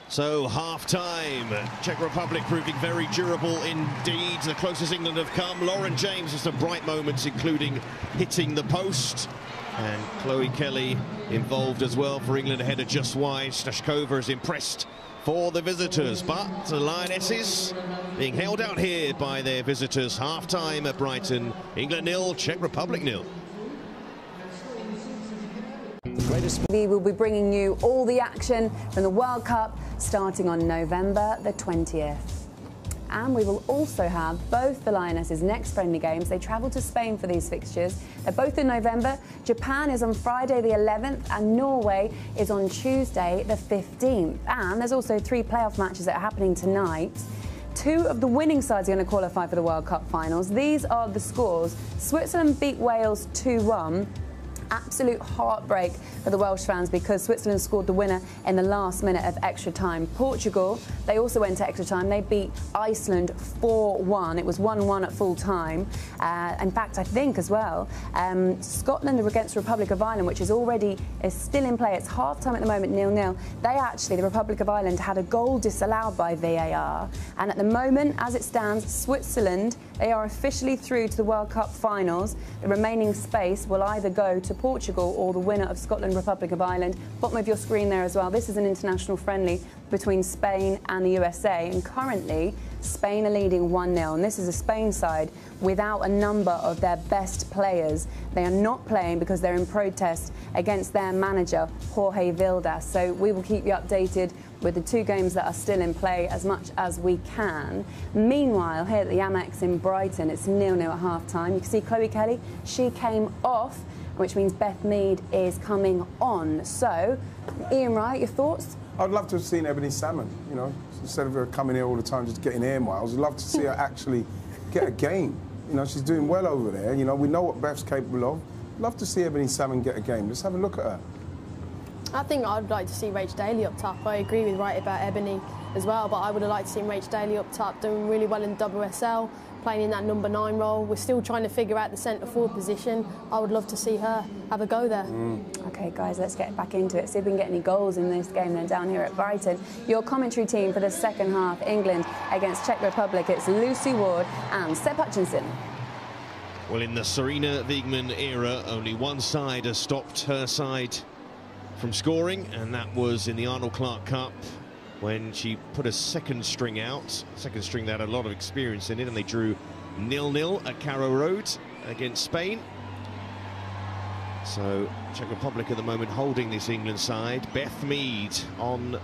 So half-time, Czech Republic proving very durable indeed. The closest England have come. Lauren James has some bright moments, including hitting the post. And Chloe Kelly involved as well for England ahead of just wide. Stashkova is impressed for the visitors, but the Lionesses being held out here by their visitors. Half-time at Brighton. England 0, Czech Republic 0. We will be bringing you all the action from the World Cup starting on November the 20th. And we will also have both the Lionesses' next friendly games. They travel to Spain for these fixtures. They're both in November. Japan is on Friday the 11th and Norway is on Tuesday the 15th. And there's also 3 playoff matches that are happening tonight. 2 of the winning sides are going to qualify for the World Cup finals. These are the scores. Switzerland beat Wales 2-1. Absolute heartbreak for the Welsh fans because Switzerland scored the winner in the last minute of extra time. Portugal, they also went to extra time. They beat Iceland 4-1. It was 1-1 at full time. In fact, I think as well, Scotland are against the Republic of Ireland, which is still in play. It's half-time at the moment, 0-0. The Republic of Ireland, had a goal disallowed by VAR. And at the moment, as it stands, Switzerland, they are officially through to the World Cup finals. The remaining space will either go to Portugal or the winner of Scotland, Republic of Ireland. Bottom of your screen there as well. This is an international friendly between Spain and the USA. And currently, Spain are leading 1-0. And this is a Spain side without a number of their best players. They are not playing because they're in protest against their manager, Jorge Vildas. So we will keep you updated with the 2 games that are still in play as much as we can. Meanwhile, here at the Annex in Brighton, it's 0-0 at half-time. You can see Chloe Kelly, she came off, which means Beth Mead is coming on. So, Ian Wright, your thoughts? I'd love to have seen Ebony Salmon, you know, instead of her coming here all the time just getting air miles. I'd love to see her actually get a game. You know, she's doing well over there. You know, we know what Beth's capable of. I'd love to see Ebony Salmon get a game. Let's have a look at her. I think I'd like to see Rach Daly up top. I agree with Wright about Ebony as well, but I would have liked to see Rach Daly up top doing really well in WSL, playing in that number 9 role. We're still trying to figure out the centre forward position. I would love to see her have a go there. OK, guys, let's get back into it. See if we can get any goals in this game then down here at Brighton. Your commentary team for the second half, England against Czech Republic. It's Lucy Ward and Seb Hutchinson. Well, in the Serena Wiegmann era, only one side has stopped her side from scoring, and that was in the Arnold Clark Cup when she put a second string out. Second string that had a lot of experience in it, and they drew 0-0 at Carrow Road against Spain. So Czech Republic at the moment holding this England side. Beth Mead on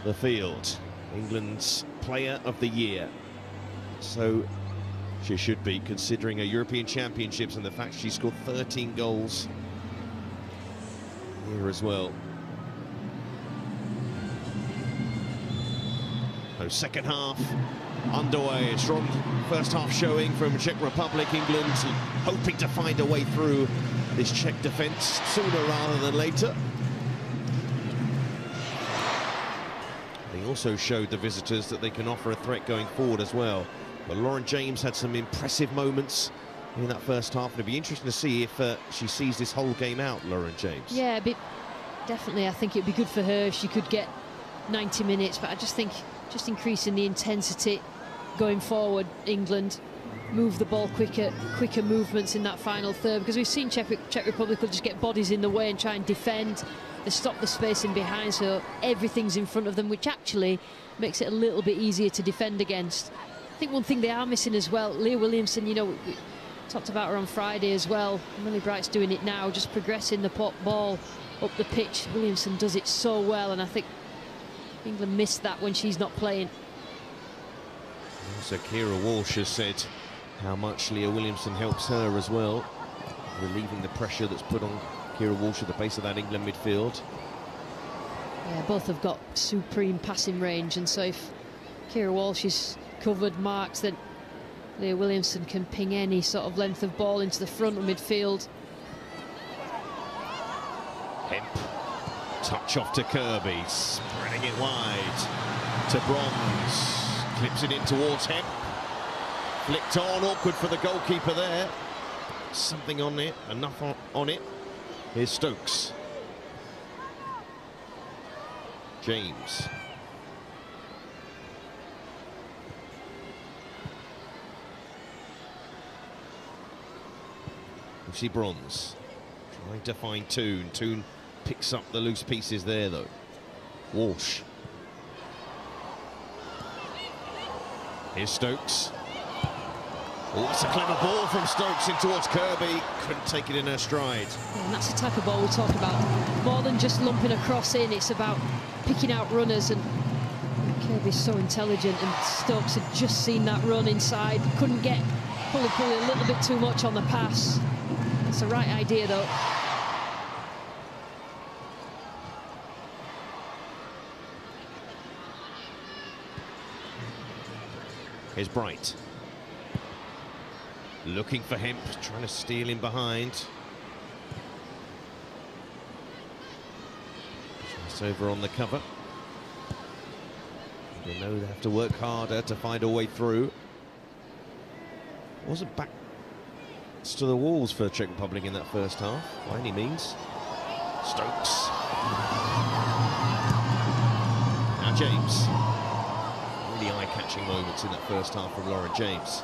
the field, England's player of the year. So she should be, considering her European Championships and the fact she scored 13 goals here as well. So second half underway. A strong first half showing from Czech Republic. England hoping to find a way through this Czech defence sooner rather than later. They also showed the visitors that they can offer a threat going forward as well. But Lauren James had some impressive moments in that first half. It'll be interesting to see if she sees this whole game out, Lauren James. Yeah, definitely. I think it'd be good for her if she could get 90 minutes. But I just think just increasing the intensity going forward, England move the ball quicker movements in that final third, because we've seen Czech Republic will just get bodies in the way and try and defend. They stop the spacing behind, so everything's in front of them, which actually makes it a little bit easier to defend against. I think one thing they are missing as well, Leah Williamson, you know, we talked about her on Friday as well. Millie Bright's doing it now, just progressing the ball up the pitch. Williamson does it so well, and I think England missed that when she's not playing. So Kira Walsh has said how much Leah Williamson helps her as well, relieving the pressure that's put on Kira Walsh at the base of that England midfield. Yeah, both have got supreme passing range, and so if Kira Walsh is covered, marks, then Leah Williamson can ping any sort of length of ball into the front of midfield. Hemp, touch off to Kirby, spreading it wide to Bronze, clips it in towards Hemp, flicked on, awkward for the goalkeeper there. Something on it, enough on it. Here's Stokes. James. You see Bronze trying to find Toon. Toon picks up the loose pieces there though. Walsh. Here's Stokes. Oh, that's a clever ball from Stokes in towards Kirby. Couldn't take it in her stride. Yeah, and that's the type of ball we talk about. More than just lumping a cross in, it's about picking out runners, and Kirby's so intelligent, and Stokes had just seen that run inside. Couldn't get pull a little bit too much on the pass. It's the right idea though. Here's Bright. Looking for Hemp, trying to steal in behind. Just over on the cover. They know they have to work harder to find a way through. Wasn't back to the walls for Czech Republic in that first half, by any means. Stokes. Now James. Really eye-catching moments in that first half from Lauren James.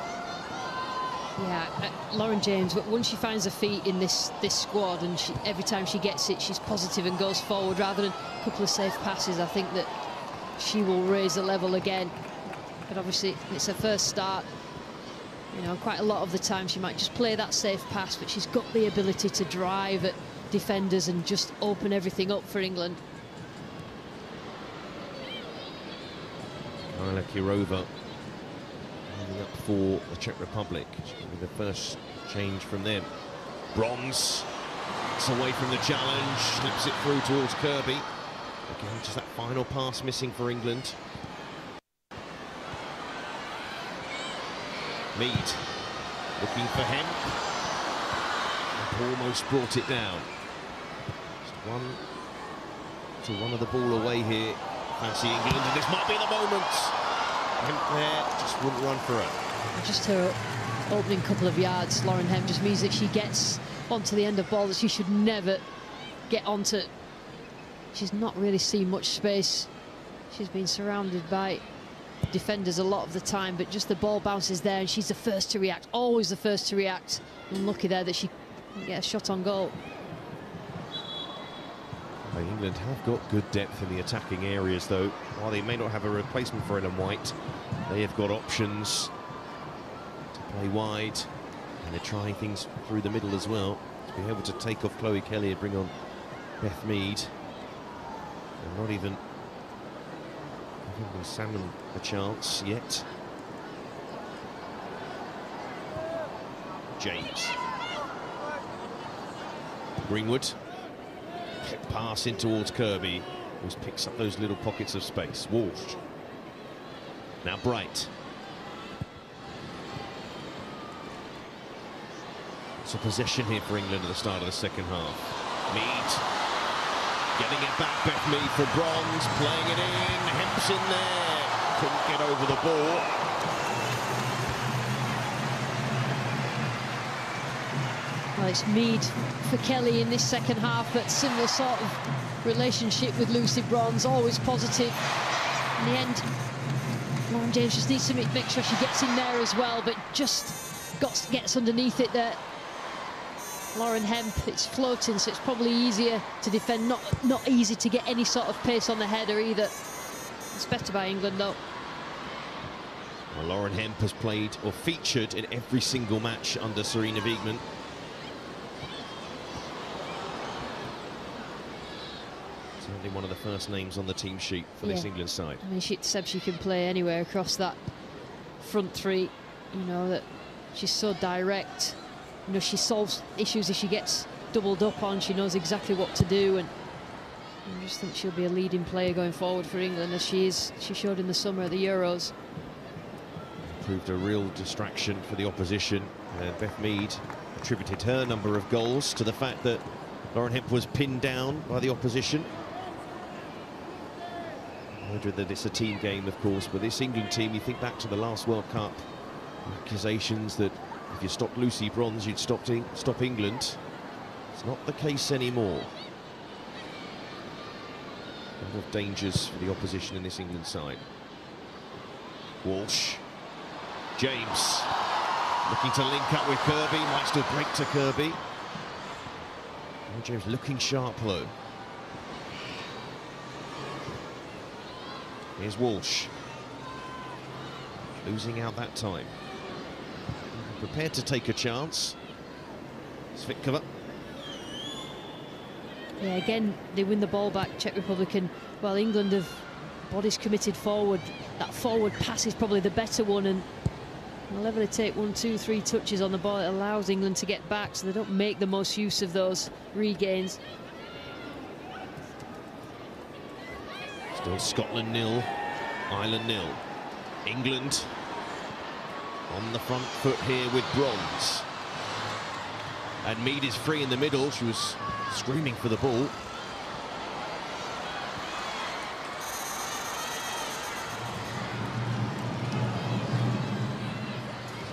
Yeah, Lauren James, once she finds her feet in this squad, and every time she gets it, she's positive and goes forward rather than a couple of safe passes. I think that she will raise the level again. But obviously, it's her first start. You know, quite a lot of the time she might just play that safe pass, but she's got the ability to drive at defenders and just open everything up for England. Kyla Kirova up for the Czech Republic. She'll be the first change from them. Bronze, it's away from the challenge, slips it through towards Kirby. Again, just that final pass missing for England. Mead looking for Hemp. Almost brought it down. Just one of the ball away here. Fancy England, and this might be the moment. Hemp there, just wouldn't run for her. Just her opening couple of yards, Lauren Hemp, just means that she gets onto the end of ball that she should never get onto. She's not really seen much space. She's been surrounded by defenders a lot of the time, but just the ball bounces there and she's the first to react, always the first to react. Unlucky there that she didn't get a shot on goal. England have got good depth in the attacking areas though. While they may not have a replacement for Ellen White, they have got options to play wide, and they're trying things through the middle as well to be able to take off Chloe Kelly and bring on Beth Mead. And not even giving Salmon a chance yet. James. Greenwood. Pass in towards Kirby, who picks up those little pockets of space. Walsh. Now Bright. It's a possession here for England at the start of the second half. Mead getting it back. Beth Mead for Bronze, playing it in. Hemp's in there. Couldn't get over the ball. Well, it's Mead for Kelly in this second half, but similar sort of relationship with Lucy Bronze, always positive. In the end, Lauren James just needs to make sure she gets in there as well, but just gets underneath it there. Lauren Hemp, it's floating, so it's probably easier to defend, not easy to get any sort of pace on the header either. It's better by England though. Well, Lauren Hemp has played or featured in every single match under Serena Wiegmann. Certainly one of the first names on the team sheet for this England side. I mean, she said she can play anywhere across that front three. You know, that she's so direct. You know, she solves issues if she gets doubled up on. She knows exactly what to do, and I just think she'll be a leading player going forward for England, as she showed in the summer at the Euros. Proved a real distraction for the opposition. Beth Mead attributed her number of goals to the fact that Lauren Hemp was pinned down by the opposition. Noted that it's a team game, of course, but this England team, you think back to the last World Cup, accusations that if you stopped Lucy Bronze, you'd stop England. It's not the case anymore. A lot of dangers for the opposition in this England side. Walsh. James looking to link up with Kirby, might still break to Kirby. James looking sharp though. Here's Walsh. Losing out that time. Prepared to take a chance. Svitkova. Yeah, again, they win the ball back, Czech Republic, and well, England have bodies committed forward. That forward pass is probably the better one, and whenever they take 1, 2, 3 touches on the ball, it allows England to get back, so they don't make the most use of those regains. Still Scotland 0, Ireland 0. England on the front foot here with Bronze. And Mead is free in the middle. She was screaming for the ball. Is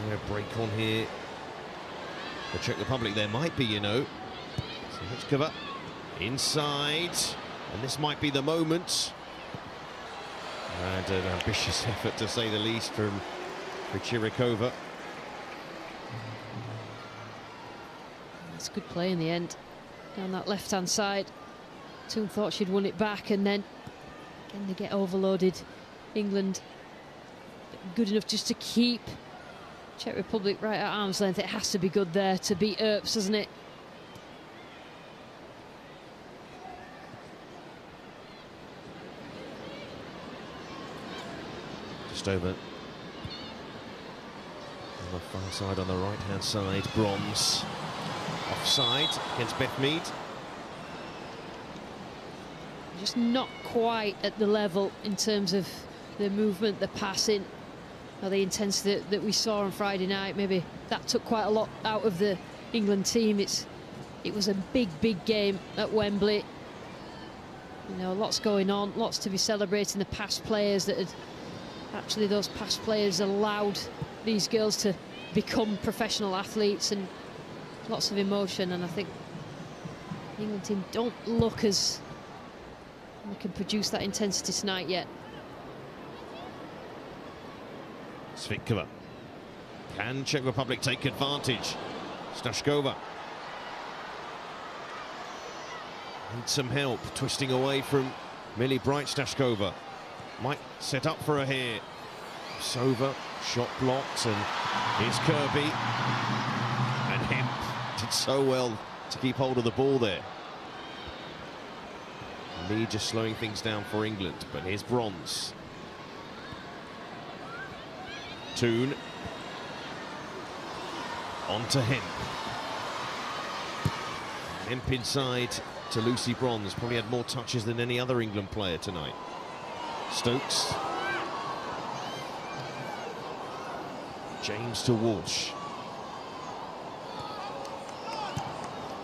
there a break on here? The Czech Republic, there might be, you know. So let's cover inside, and this might be the moment. And an ambitious effort, to say the least, from Chirikova. It's good play in the end down that left-hand side. Toon thought she'd won it back, and then again they get overloaded. England good enough just to keep Czech Republic right at arm's length. It has to be good there to beat Earps, doesn't it? Just over on the far side, on the right-hand side, Bronze. Offside against Beth Mead. Just not quite at the level in terms of the movement, the passing, or the intensity that we saw on Friday night. Maybe that took quite a lot out of the England team. It was a big game at Wembley. You know, lots going on, lots to be celebrating. The past players that had actually, those past players allowed these girls to become professional athletes, and lots of emotion. And I think the England team don't look as they can produce that intensity tonight yet. Svitkova. Can Czech Republic take advantage? Stashkova. Needs some help, twisting away from Millie Bright. Stashkova might set up for her here. Sova, shot blocked, and here's Kirby. And Hemp did so well to keep hold of the ball there. Mead just slowing things down for England, but here's Bronze. Toon. On to Hemp. Hemp inside to Lucy Bronze. Probably had more touches than any other England player tonight. Stokes. James to Walsh.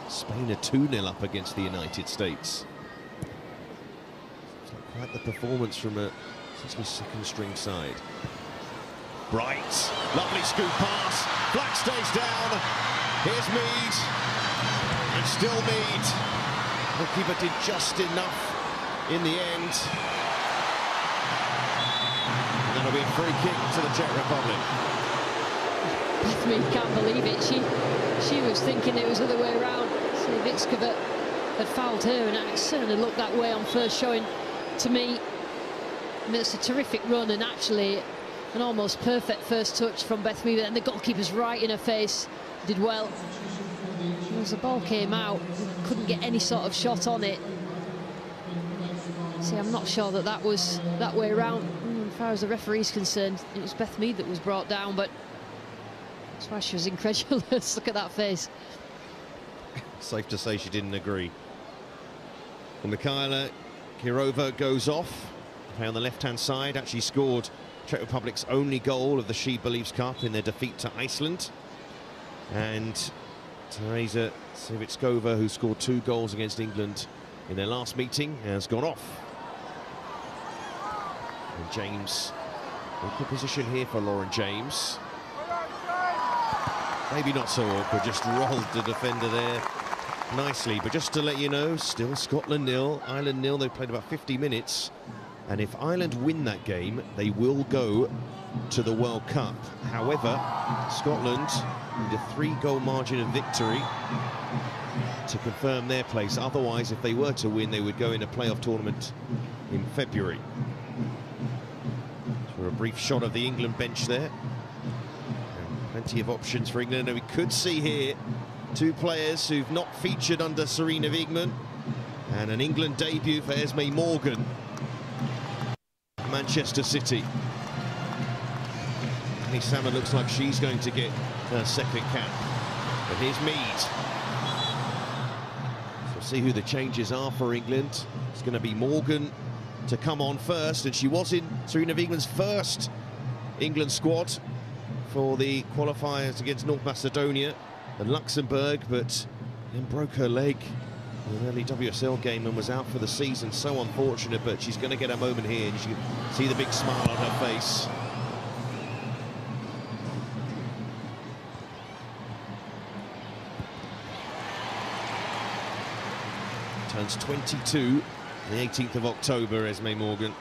Spain are 2-0 up against the United States. It's not quite the performance from a essentially second-string side. Bright, lovely scoop pass. Black stays down. Here's Mead, and still Mead. The keeper did just enough in the end. And that'll be a free kick to the Czech Republic. Beth Mead can't believe it. She was thinking it was the other way around. Savitskova had fouled her, and it certainly looked that way on first showing to me. I mean, it's a terrific run, and actually an almost perfect first touch from Beth Mead, and the goalkeeper's right in her face. Did well. As the ball came out, couldn't get any sort of shot on it. See, I'm not sure that was that way around. As far as the referee's concerned, it was Beth Mead that was brought down, but that's why she was incredulous. Look at that face. Safe to say she didn't agree. Well, Mikhaila Kirova goes off. Play on the left-hand side, actually scored Czech Republic's only goal of the She Believes Cup in their defeat to Iceland. And Teresa Savitskova, who scored 2 goals against England in their last meeting, has gone off. And James, awkward position here for Lauren James. Maybe not so awkward, just rolled the defender there nicely. But just to let you know, still Scotland 0, Ireland 0. They've played about 50 minutes. And if Ireland win that game, they will go to the World Cup. However, Scotland need a 3-goal margin of victory to confirm their place. Otherwise, if they were to win, they would go in a playoff tournament in February. For a brief shot of the England bench there. And plenty of options for England. And we could see here 2 players who've not featured under Sarina Wiegman. And an England debut for Esme Morgan. Manchester City. Annie Salmon looks like she's going to get her second cap. But here's Mead. So we'll see who the changes are for England. It's going to be Morgan to come on first, and she was in Sarina Wiegman's first England squad for the qualifiers against North Macedonia and Luxembourg, but then broke her leg in an early WSL game and was out for the season. So unfortunate, but she's going to get a moment here, and you can see the big smile on her face. Turns 22 on the 18th of October, Esme Morgan.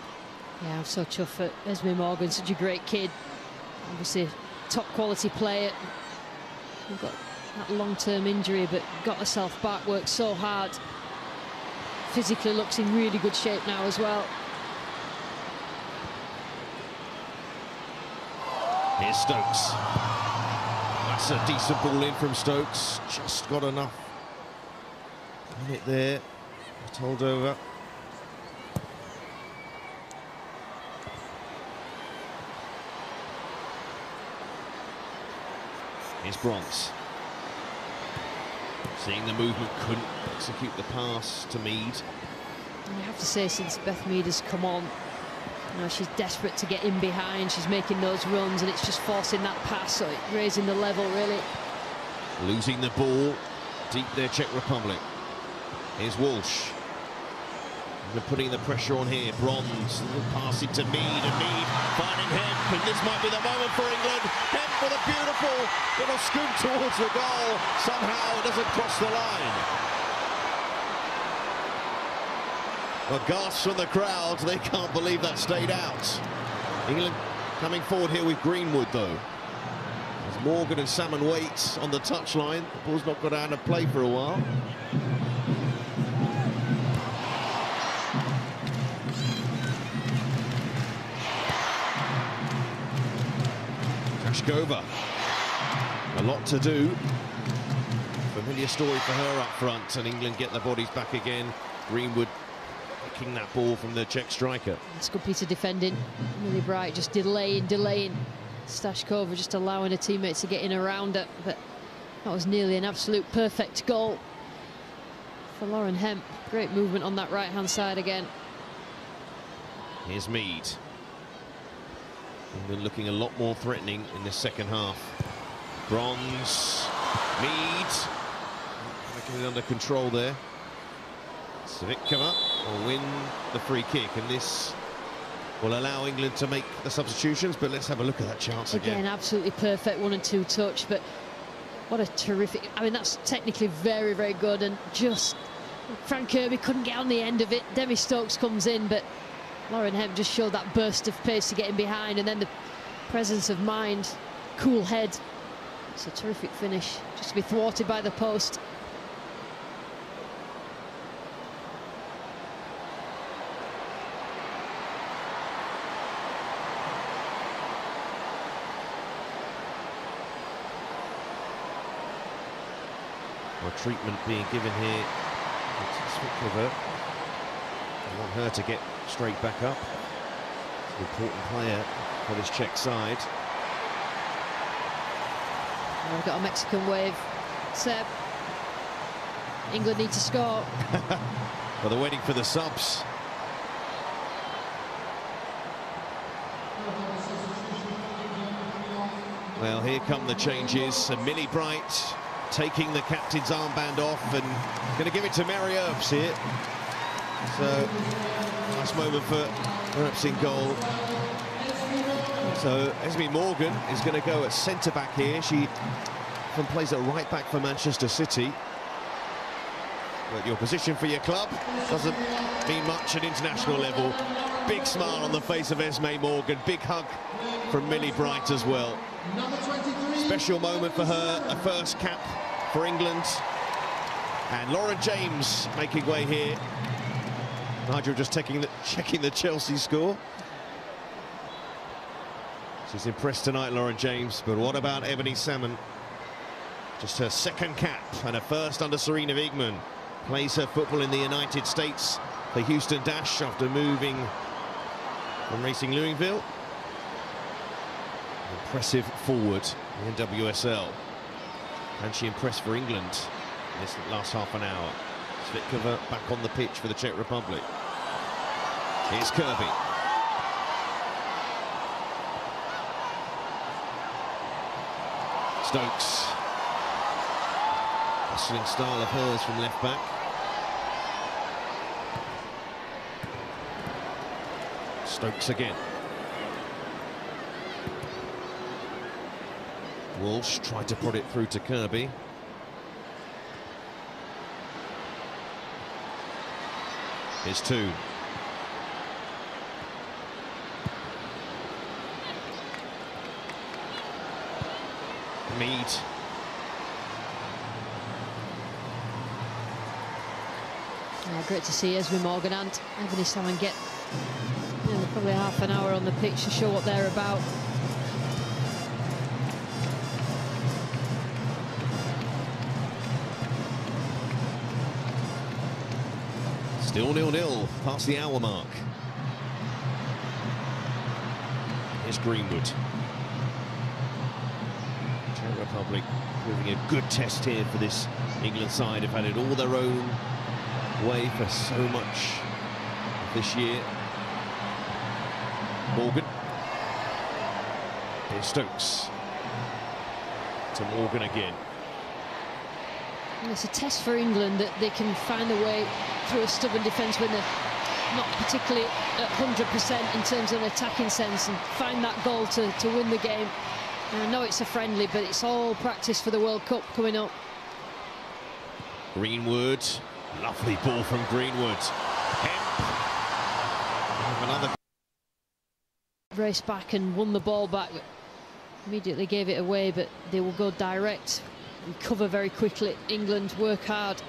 Yeah, I'm so chuffed for Esme Morgan, such a great kid. Obviously, top quality player. We've got that long-term injury, but got herself back, worked so hard. Physically looks in really good shape now as well. Here's Stokes. That's a decent ball in from Stokes. Just got enough on it there. It's hold over. Here's Bronze. Seeing the movement, couldn't execute the pass to Mead. I have to say, since Beth Mead has come on, you know, she's desperate to get in behind. She's making those runs, and it's just forcing that pass, so it's raising the level, really. Losing the ball deep there, Czech Republic. Here's Walsh. They're putting the pressure on here. Bronze, pass it to Mead, and Mead finding Hemp, and this might be the moment for England. Hemp with a beautiful little scoop towards the goal. Somehow it doesn't cross the line. Well, gasps from the crowd. They can't believe that stayed out. England coming forward here with Greenwood, though. As Morgan and Salmon wait on the touchline. The ball's not got out of play for a while. Over. A lot to do. Familiar story for her up front, and England get their bodies back again. Greenwood picking that ball from the Czech striker. It's a good piece of defending. Really bright, just delaying. Stashkova just allowing her teammates to get in around it, but that was nearly an absolute perfect goal for Lauren Hemp. Great movement on that right-hand side again. Here's Mead. England looking a lot more threatening in this second half. Bronze, Mead, making it under control there. Svitkova will win the free kick, and this will allow England to make the substitutions, but let's have a look at that chance again. Again, absolutely perfect 1 and 2 touch, but what a terrific, I mean, that's technically very, very good, and just Frank Kirby couldn't get on the end of it. Demi Stokes comes in, but Lauren Hemp just showed that burst of pace to get in behind, and then the presence of mind, cool head. It's a terrific finish, just to be thwarted by the post. Treatment being given here to Svitkova. I want her to get straight back up. It's an important player for this Czech side. We've got a Mexican wave. Seb. England need to score. Well, they're waiting for the subs. Well, here come the changes. And Millie Bright taking the captain's armband off and going to give it to Mary Earps here. So, nice moment for Earps in goal. So, Esme Morgan is going to go at centre-back here. She often plays at right-back for Manchester City. But your position for your club doesn't mean much at international level. Big smile on the face of Esme Morgan. Big hug from Millie Bright as well. Special moment for her, a first cap for England. And Lauren James making way here. Nigel just checking the Chelsea score. She's impressed tonight, Lauren James, but what about Ebony Salmon? Just her second cap and her first under Serena Wigman. Plays her football in the United States for Houston Dash after moving from Racing Louisville. Impressive forward in the NWSL. And she impressed for England in this last half an hour. Svitkova back on the pitch for the Czech Republic. Here's Kirby. Stokes. Hustling style of hers from left back. Stokes again. Walsh tried to put it through to Kirby. Here's Toon. Mead. Oh, great to see Esme Morgan and Ebony Salmon get probably half an hour on the pitch to show what they're about. Still 0-0 past the hour mark. Here's Greenwood. Czech Republic proving a good test here for this England side. Have had it all their own way for so much this year. Morgan. Here's Stokes. To Morgan again. And it's a test for England that they can find a way through a stubborn defence when they're not particularly at 100% in terms of an attacking sense, and find that goal to win the game. And I know it's a friendly, but it's all practice for the World Cup coming up. Greenwood. Lovely ball from Greenwood. Another race back and won the ball back. Immediately gave it away, but they will go direct. Recover very quickly. England work hard.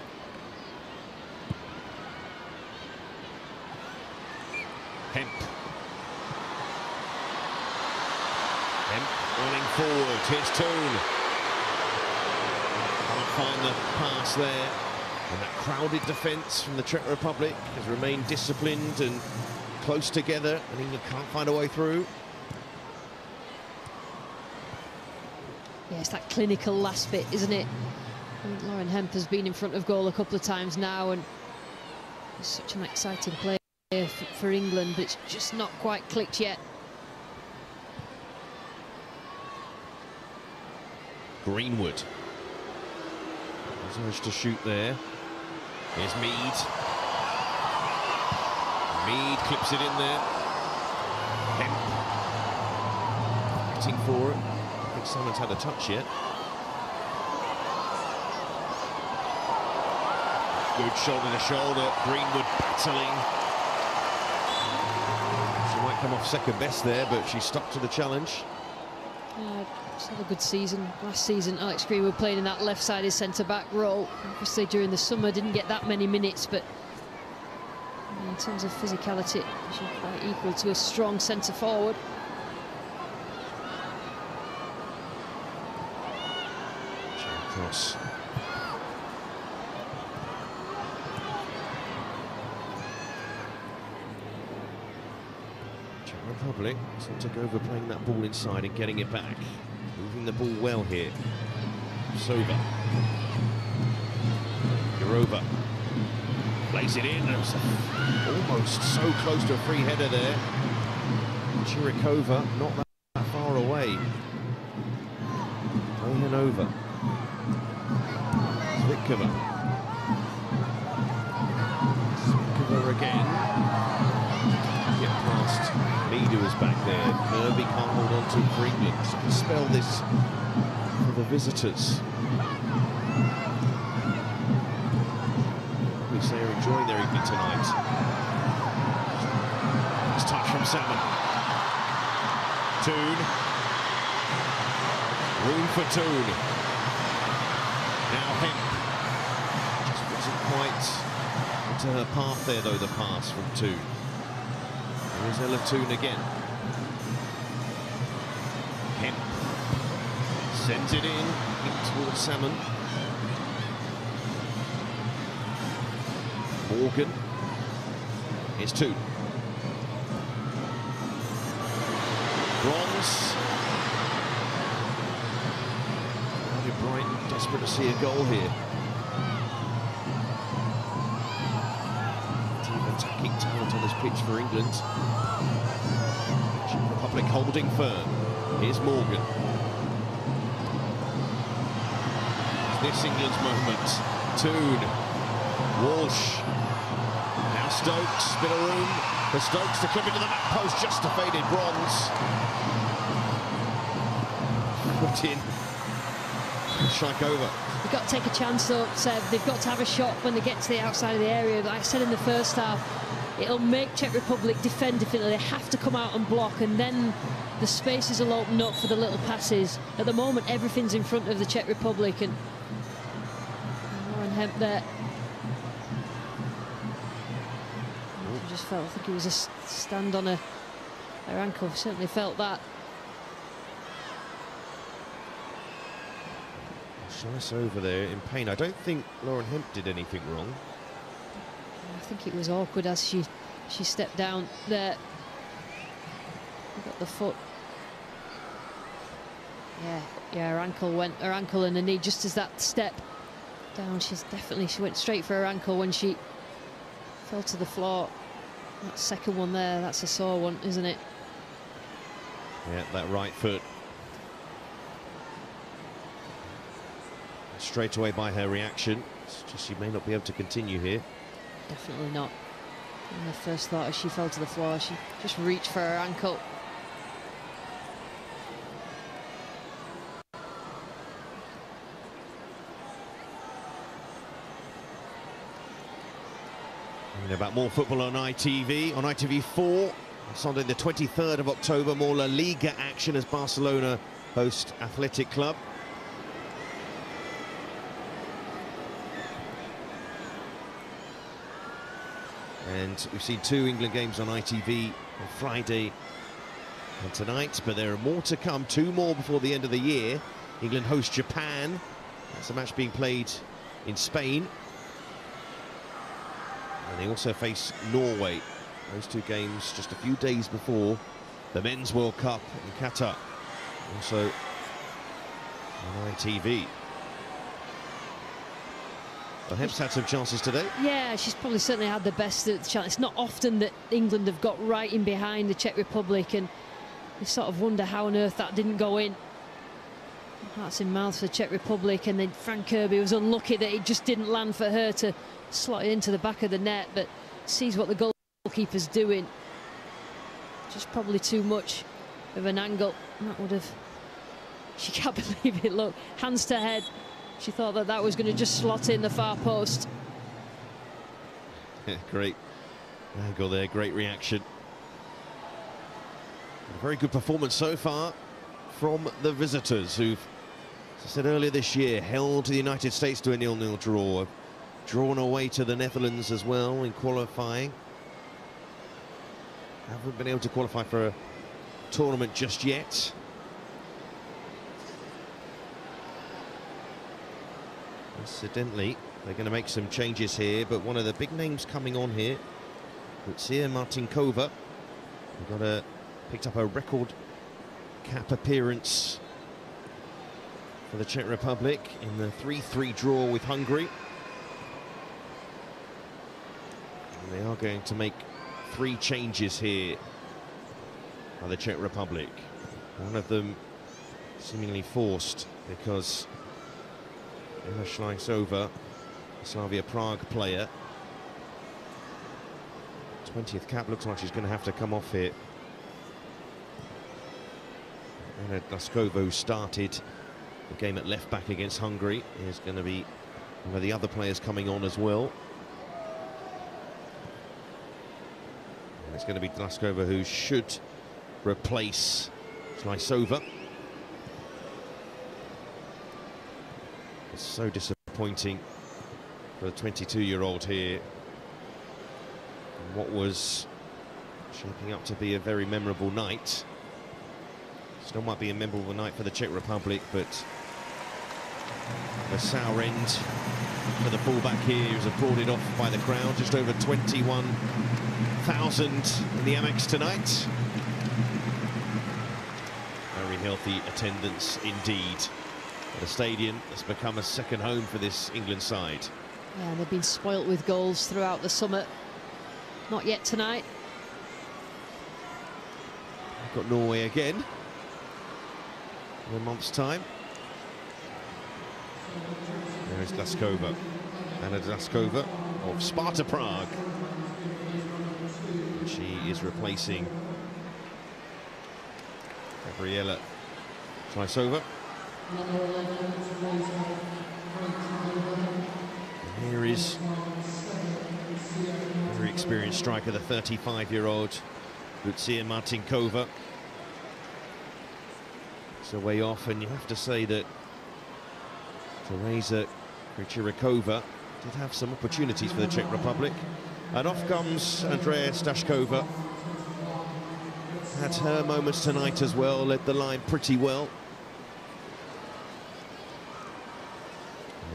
Hemp running forward. Here's Toon. Can't find the pass there. And that crowded defence from the Czech Republic has remained disciplined and close together, and England can't find a way through. Yeah, it's that clinical last bit, isn't it? And Lauren Hemp has been in front of goal a couple of times now, and it's such an exciting player for England, but it's just not quite clicked yet. Greenwood. He's managed to shoot there. Here's Mead. Mead clips it in there. Hemp. Waiting for it. I think someone's had a touch yet. Good shoulder to shoulder. Greenwood battling. She might come off second best there, but she stuck to the challenge. She's had a good season. Last season, Alex Greenwood playing in that left-sided centre-back role. Obviously, during the summer, didn't get that many minutes, but in terms of physicality, she's quite equal to a strong centre-forward. Cross. Czech Republic sort of took over playing that ball inside and getting it back. Moving the ball well here. Sova. Jourova. Plays it in. Almost so close to a free header there. Chirikova not that far away. Playing over. Zvikova. Zvikova again. Get past Meadu is back there. Kirby can't hold on to it for England. So can spell this for the visitors. We say are enjoying their evening tonight. Nice touch from Salmon. Toon. Room for Toon. Now Hemp. Just wasn't quite into her path there though, the pass from Toon. Here's Ella Toon again. Hemp. Sends it in towards Salmon. Morgan. Here's Toon. Bronze. Brighton desperate to see a goal here. Team attacking talent on this pitch for England. Czech Republic holding firm. Here's Morgan. Is this England's moment? Toon. Walsh. Now Stokes. Bit of room for Stokes to clip into the back post. Just a faded Bronze. Put in. Strike over. You've got to take a chance though, Seb. They've got to have a shot when they get to the outside of the area. Like I said in the first half, it'll make Czech Republic defend differently. They have to come out and block, and then the spaces will open up for the little passes. At the moment, everything's in front of the Czech Republic, and Lauren Hemp there. I just felt, I think it was a stand on her ankle. Certainly felt that. Nice over there in pain. I don't think Lauren Hemp did anything wrong. I think it was awkward as she stepped down there. Got the foot. Yeah, her ankle and her knee just as that step down. She went straight for her ankle when she fell to the floor. That second one there, that's a sore one, isn't it? Yeah, that right foot. Straight away by her reaction. It's just she may not be able to continue here. Definitely not. And the first thought as she fell to the floor, she just reached for her ankle. And about more football on ITV. On ITV4, Sunday the 23rd of October, more La Liga action as Barcelona host Athletic Club. And we've seen two England games on ITV on Friday and tonight, but there are more to come, two more before the end of the year. England host Japan. That's a match being played in Spain. And they also face Norway. Those two games just a few days before the Men's World Cup in Qatar. Also on ITV. Well, Hemp's had some chances today. Yeah, she's probably certainly had the best chance. It's not often that England have got right in behind the Czech Republic, and you sort of wonder how on earth that didn't go in. Hearts in mouth for Czech Republic, and then Frank Kirby was unlucky that it just didn't land for her to slot it into the back of the net, but sees what the goalkeeper's doing. Just probably too much of an angle. That would have... She can't believe it, look, hands to head. She thought that that was going to just slot in the far post. Yeah, great angle there, great reaction. A very good performance so far from the visitors, who've, as I said earlier this year, held the United States to a 0-0 draw, drawn away to the Netherlands as well in qualifying. Haven't been able to qualify for a tournament just yet. Incidentally, they're going to make some changes here, but one of the big names coming on here, Lucia Martinkova, picked up a record cap appearance for the Czech Republic in the 3-3 draw with Hungary. And they are going to make 3 changes here by the Czech Republic. One of them seemingly forced, because Eva Schleisova, Slavia Prague player, 20th cap, looks like she's going to have to come off here. Anna Daskova, who started the game at left back against Hungary, is going to be one of the other players coming on as well. And it's going to be Daskova who should replace Schleisova. It's so disappointing for the 22-year-old here. And what was shaping up to be a very memorable night. Still might be a memorable night for the Czech Republic, but the sour end for the fullback here, who's applauded off by the crowd. Just over 21,000 in the Annex tonight. Very healthy attendance indeed. The stadium has become a second home for this England side. Yeah, they've been spoilt with goals throughout the summer. Not yet tonight. We've got Norway again in a month's time. There is Daskova, Anna Daskova of Sparta Prague. And she is replacing Gabriela Schleisova. And here is very experienced striker, the 35-year-old Lucia Martinkova. It's a way off, and you have to say that Teresa Krejcirikova did have some opportunities for the Czech Republic. And off comes Andrea Stashkova. Had her moments tonight as well, led the line pretty well.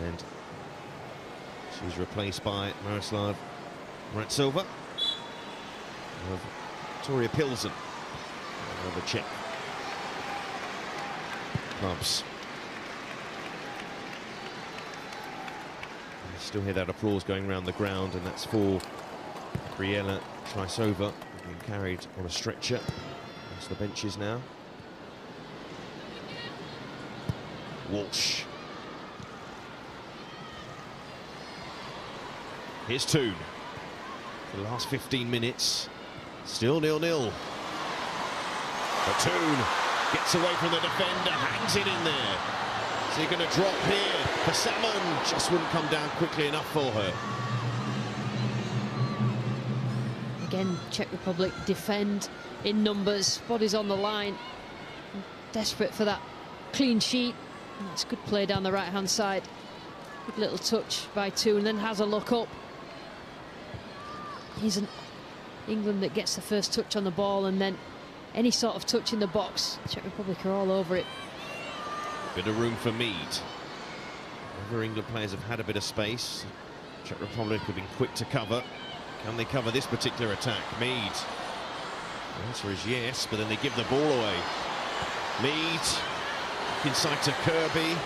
And she's replaced by Miroslav Mratsova of Victoria Pilsen, one of the Czech clubs. You still hear that applause going around the ground, and that's for Gabriela Schleisova, being carried on a stretcher across the benches now. Walsh. Here's Toon. For the last 15 minutes, still 0-0. But Toon gets away from the defender, hangs it in there. Is he going to drop here? For Salmon, just wouldn't come down quickly enough for her. Again, Czech Republic defend in numbers, bodies on the line. Desperate for that clean sheet. It's good play down the right-hand side. Good little touch by Toon, then has a look up. Isn't England that gets the first touch on the ball, and then any sort of touch in the box, Czech Republic are all over it. Bit of room for Mead. Other England players have had a bit of space. Czech Republic have been quick to cover. Can they cover this particular attack? Mead. The answer is yes, but then they give the ball away. Mead inside to Kirby.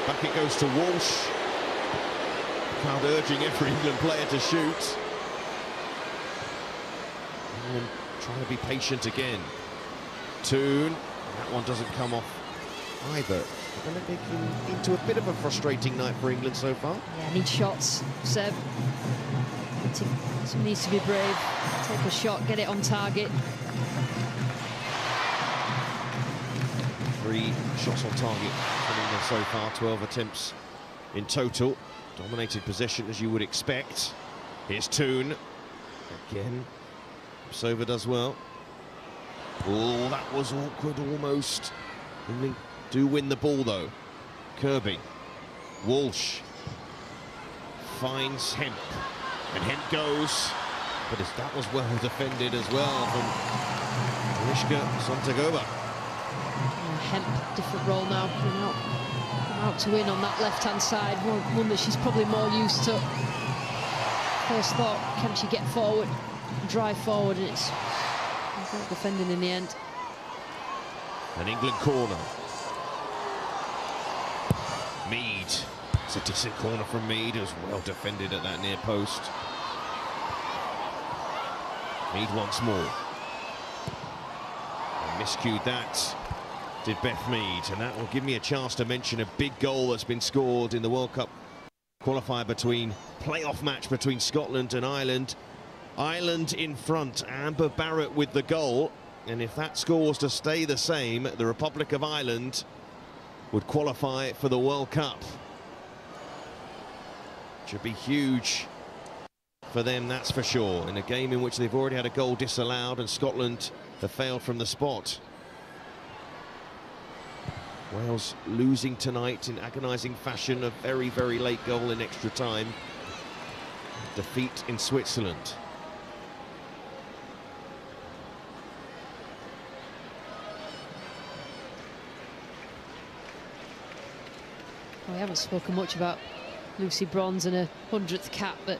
Back it goes to Walsh. Crowd urging every England player to shoot. England trying to be patient again. Toon. That one doesn't come off either. Going to make him into a bit of a frustrating night for England so far. Yeah, need shots, Seb. Someone needs to be brave. Take a shot, get it on target. 3 shots on target from England so far, 12 attempts in total. Dominated possession as you would expect. Here's Toon. Again, Sova does well. Oh, that was awkward almost. England do win the ball though. Kirby. Walsh finds Hemp. And Hemp goes. But that was well defended as well from Mariska Sontagova. Hemp, different role now, coming out to win on that left-hand side, one that she's probably more used to. First thought, can she get forward, drive forward, and it's not defending in the end. An England corner. Mead. It's a decent corner from Mead, who's well defended at that near post. Mead once more. And miscued that. Did Beth Mead, and that will give me a chance to mention a big goal that's been scored in the World Cup qualifier playoff match between Scotland and Ireland. Ireland in front, Amber Barrett with the goal, and if that score was to stay the same, the Republic of Ireland would qualify for the World Cup. Should be huge for them, that's for sure, in a game in which they've already had a goal disallowed and Scotland have failed from the spot. Wales losing tonight in agonising fashion, a very, very late goal in extra time. Defeat in Switzerland. We haven't spoken much about Lucy Bronze and her 100th cap, but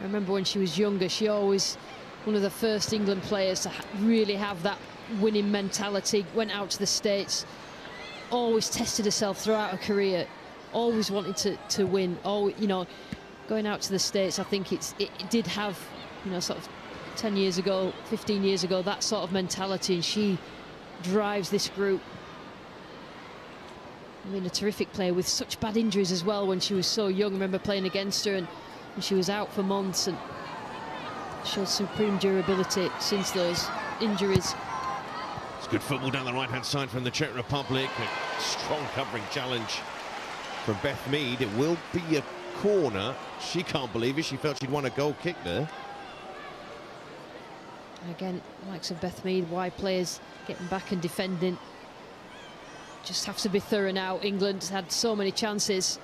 I remember when she was younger, she always, one of the first England players to really have that winning mentality, went out to the States, always tested herself throughout her career, always wanted to win. Always, you know, going out to the States, I think it did have, you know, sort of 10 years ago, 15 years ago, that sort of mentality, and she drives this group. I mean, a terrific player with such bad injuries as well when she was so young. I remember playing against her and she was out for months and showed supreme durability since those injuries. It's good football down the right-hand side from the Czech Republic. A strong covering challenge from Beth Mead. It will be a corner. She can't believe it. She felt she'd won a goal kick there. Again, likes of Beth Mead, wide players getting back and defending. Just have to be thorough now. England had so many chances.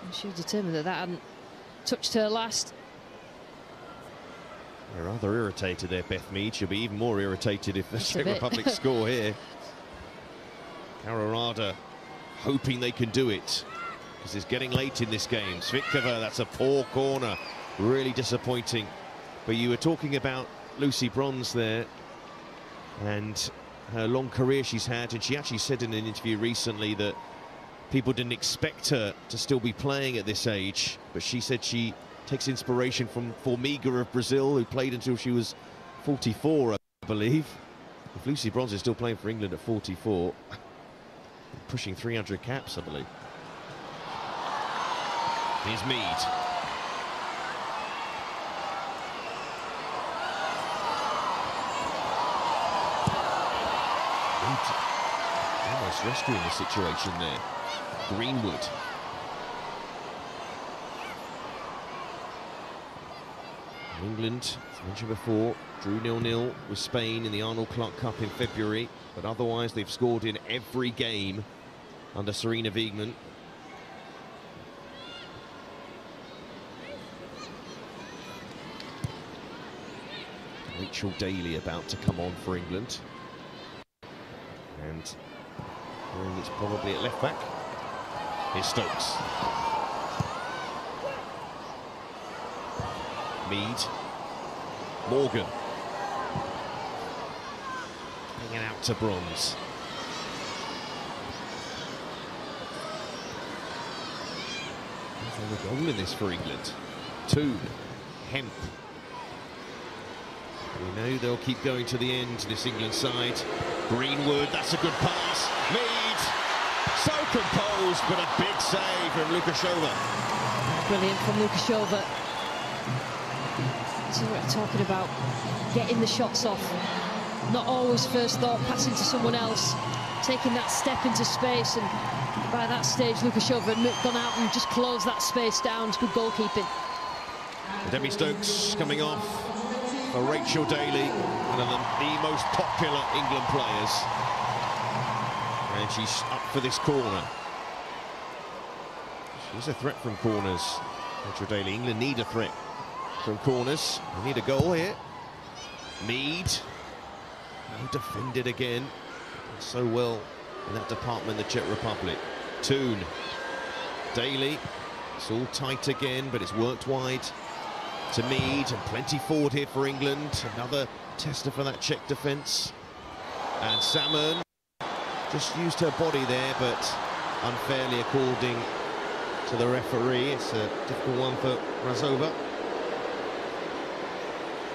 And she was determined that hadn't touched her last. They're rather irritated there, Beth Mead. She'll be even more irritated if the Czech Republic score here. Karorada hoping they can do it, because it's getting late in this game. Svitkova, that's a poor corner. Really disappointing. But you were talking about Lucy Bronze there and her long career she's had, and she actually said in an interview recently that people didn't expect her to still be playing at this age, but she said she takes inspiration from Formiga of Brazil, who played until she was 44, I believe. If Lucy Bronze is still playing for England at 44, pushing 300 caps, I believe. Here's Mead. Almost rescuing the situation there. Greenwood. England, as mentioned before, drew 0-0 with Spain in the Arnold Clark Cup in February, but otherwise they've scored in every game under Serena Wiegmann. Rachel Daly about to come on for England. And it's probably at left back. Here's Stokes. Mead. Morgan. Hanging out to Bronze. There's a goal in this for England. Toon. Hemp. We know they'll keep going to the end, this England side. Greenwood, that's a good pass. Mead composed, but a big save from Lukashova. Brilliant from Lukashova. This is what we're talking about. Getting the shots off. Not always first thought, passing to someone else. Taking that step into space, and by that stage Lukashova had gone out and just closed that space down. It's good goalkeeping. Debbie Stokes coming off for Rachel Daly, one of the most popular England players. And she's up for this corner. She's a threat from corners, Rachel Daly. England need a threat from corners. They need a goal here. Mead. No, defended again. So well in that department, the Czech Republic. Toon. Daly. It's all tight again, but it's worked wide to Mead, and plenty forward here for England. Another tester for that Czech defence. And Salmon just used her body there, but unfairly according to the referee. It's a difficult one for Mrazova.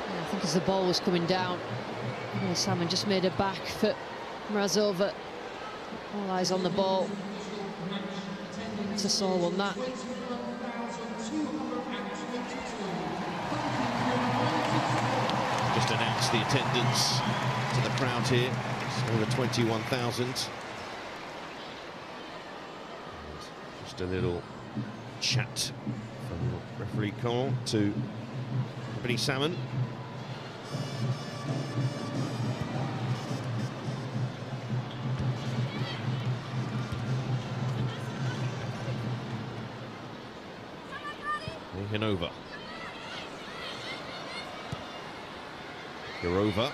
Yeah, I think as the ball was coming down, Salmon just made a back for Mrazova. All eyes on the ball. It's a sole on that. Just announced the attendance to the crowd here. It's over 21,000. Just a little chat from referee Cole to Ebony Salmon. Hanova. Hirova.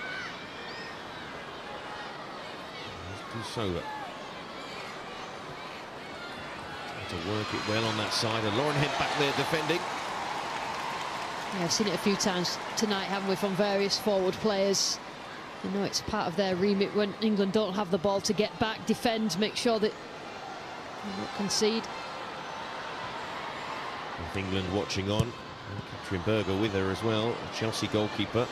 Dusova. To work it well on that side, and Lauren Hemp back there defending. Yeah, I've seen it a few times tonight, haven't we, from various forward players. You know, it's part of their remit when England don't have the ball to get back, defend, make sure that they don't concede. With England watching on, and Katrin Berger with her as well, a Chelsea goalkeeper.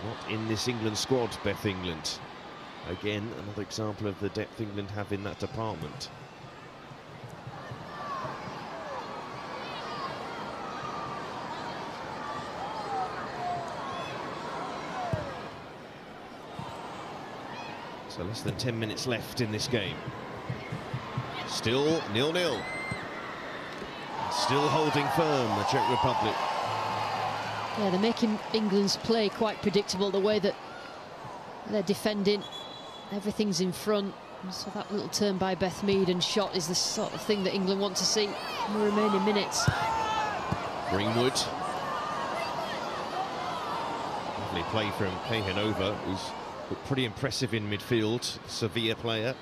Not in this England squad, Beth England. Again, another example of the depth England have in that department. So less than 10 minutes left in this game. Still 0-0. Still holding firm, the Czech Republic. Yeah, they're making England's play quite predictable, the way that they're defending. Everything's in front. So that little turn by Beth Mead and shot is the sort of thing that England want to see in the remaining minutes. Greenwood. Lovely play from Hanova, who's looked pretty impressive in midfield, Sevilla player.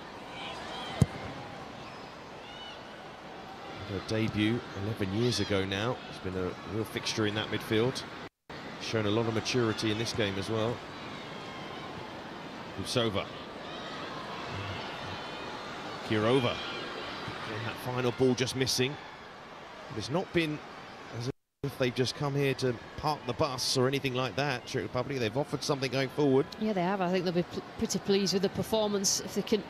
Her debut 11 years ago now. It's been a real fixture in that midfield. Shown a lot of maturity in this game as well. Usova. Kirova. And that final ball just missing. But it's not been as if they've just come here to park the bus or anything like that, Czech Republic. They've offered something going forward. Yeah, they have. I think they'll be pretty pleased with the performance if they can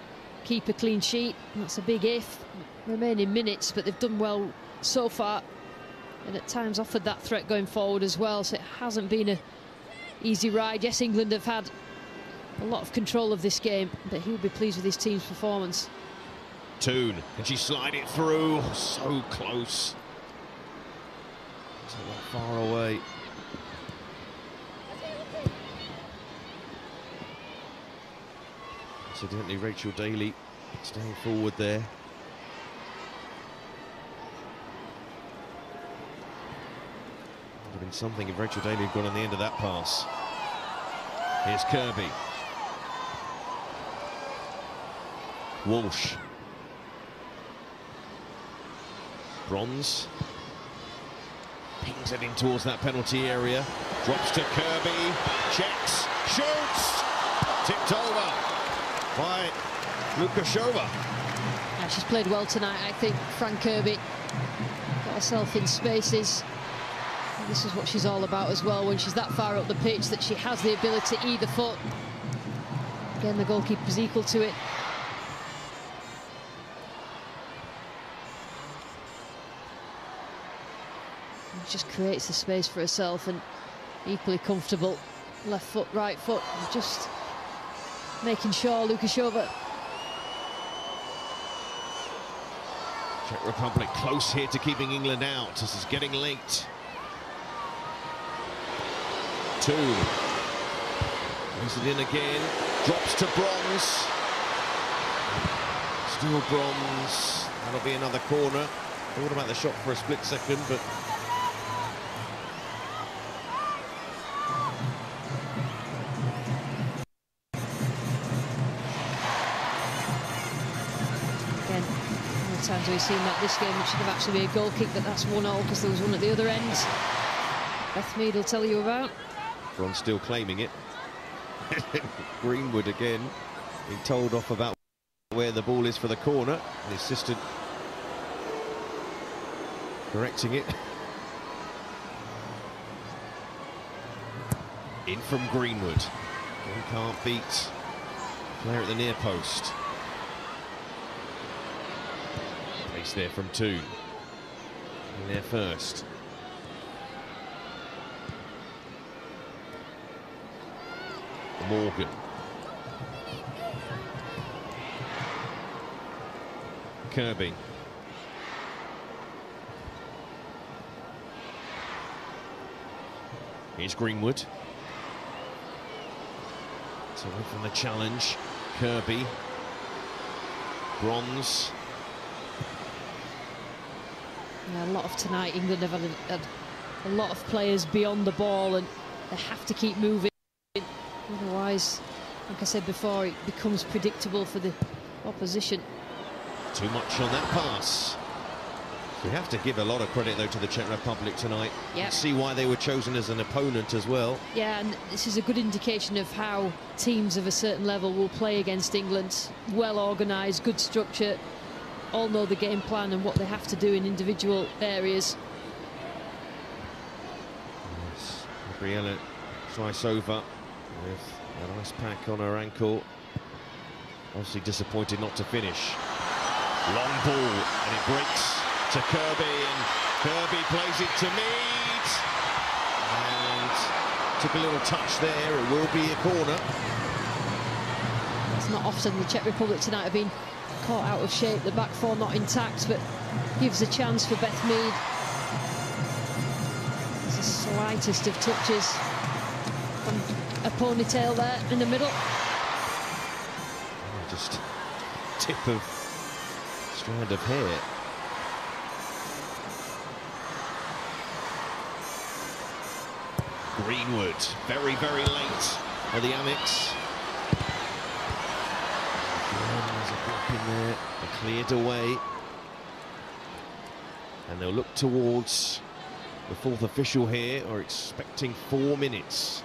keep a clean sheet. That's a big if. Remaining minutes, but they've done well so far, and at times offered that threat going forward as well, so it hasn't been an easy ride. Yes, England have had a lot of control of this game, but he'll be pleased with his team's performance. Toon, and she slide it through, so close. So far away. Incidentally, Rachel Daly staying forward there. Would have been something if Rachel Daly had gone on the end of that pass. Here's Kirby. Walsh. Bronze. Pings it in towards that penalty area. Drops to Kirby. Checks. Shoots. Tipped over by Lukashova. Yeah, she's played well tonight, I think. Fran Kirby got herself in spaces. And this is what she's all about as well, when she's that far up the pitch, that she has the ability, either foot, Again, the goalkeeper's equal to it. And just creates the space for herself, and equally comfortable. Left foot, right foot, just making sure Lukashova. Czech Republic close here to keeping England out. This is getting late. 2. Plays it in again. Drops to Bronze. Still Bronze. That'll be another corner. Thought about the shot for a split second, but times we've seen that this game, it should have actually been a goal kick, but that's 1-0 because there was one at the other end. Beth Mead will tell you about. Bronze still claiming it. Greenwood again being told off about where the ball is for the corner. The assistant correcting it. In from Greenwood. He can't beat player at the near post. Place there from 2. In there first. Morgan. Kirby. Here's Greenwood. So away from the challenge. Kirby. Bronze. Yeah, a lot of tonight, England have had a lot of players beyond the ball, and they have to keep moving. Otherwise, like I said before, it becomes predictable for the opposition. Too much on that pass. We have to give a lot of credit, though, to the Czech Republic tonight. Yep. See why they were chosen as an opponent as well. Yeah, and this is a good indication of how teams of a certain level will play against England. Well organised, good structure. All know the game plan and what they have to do in individual areas. Yes, Gabriela Svaisova with an ice pack on her ankle. Obviously disappointed not to finish. Long ball, and it breaks to Kirby, and Kirby plays it to Mead. And took a little touch there, it will be a corner. It's not often the Czech Republic tonight have been caught out of shape, the back four not intact, but gives a chance for Beth Mead. It's the slightest of touches. And a ponytail there in the middle. Just tip of strand of hair. Greenwood, very, very late at the Annex. There's a block in there, they're cleared away. And they'll look towards the fourth official here, are expecting 4 minutes.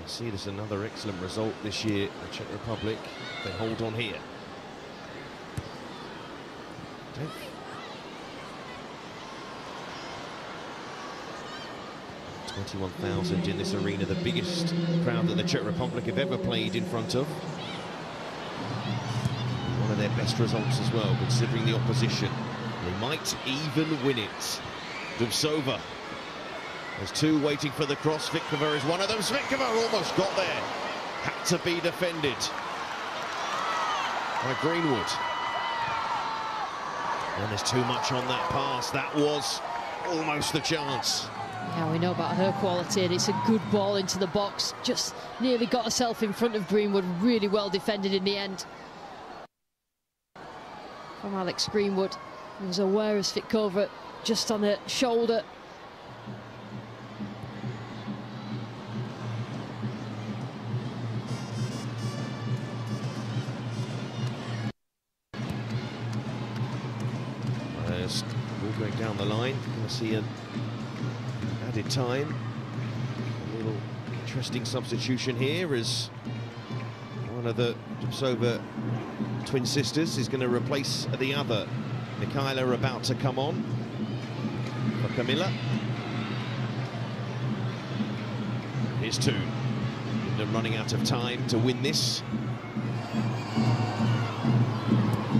You see, there's another excellent result this year, the Czech Republic. They hold on here. 21,000 in this arena, the biggest crowd that the Czech Republic have ever played in front of. One of their best results as well, considering the opposition. They might even win it. Dubsova. There's two waiting for the cross. Svitkova is one of them. Svitkova almost got there. Had to be defended by Greenwood. And there's too much on that pass. That was almost the chance. Yeah, we know about her quality, and it's a good ball into the box. Just nearly got herself in front of Greenwood. Really well defended in the end from Alex Greenwood. He was aware of Svitkova just on her shoulder. Ball going down the line. Going to see an added time. A little interesting substitution here as one of the Dubsova twin sisters is going to replace the other. Mikhaila about to come on for Camilla. Here's Toon. England running out of time to win this.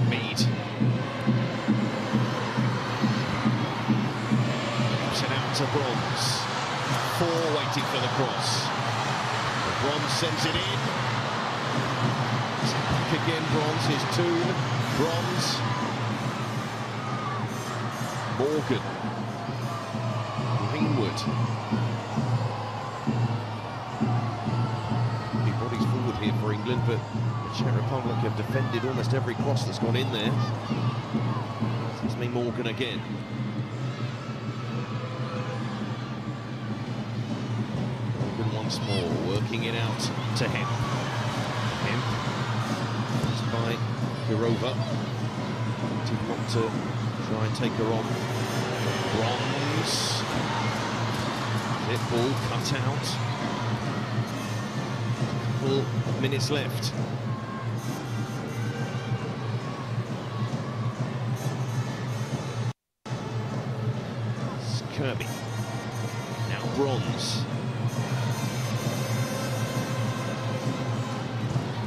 Mead. Puts it out to Bronze. 4 waiting for the cross. But Bronze sends it in. It's back again, Bronze. Here's Toon. Bronze. Morgan. Greenwood. Big bodies forward here for England, but the Czech Republic have defended almost every cross that's gone in there. It's me Morgan again. Morgan once more, working it out to Hemp. Hemp, by Hirova. Did want to try and take her on. Bronze. Hit ball cut out. Couple of minutes left. It's Kirby. Now Bronze.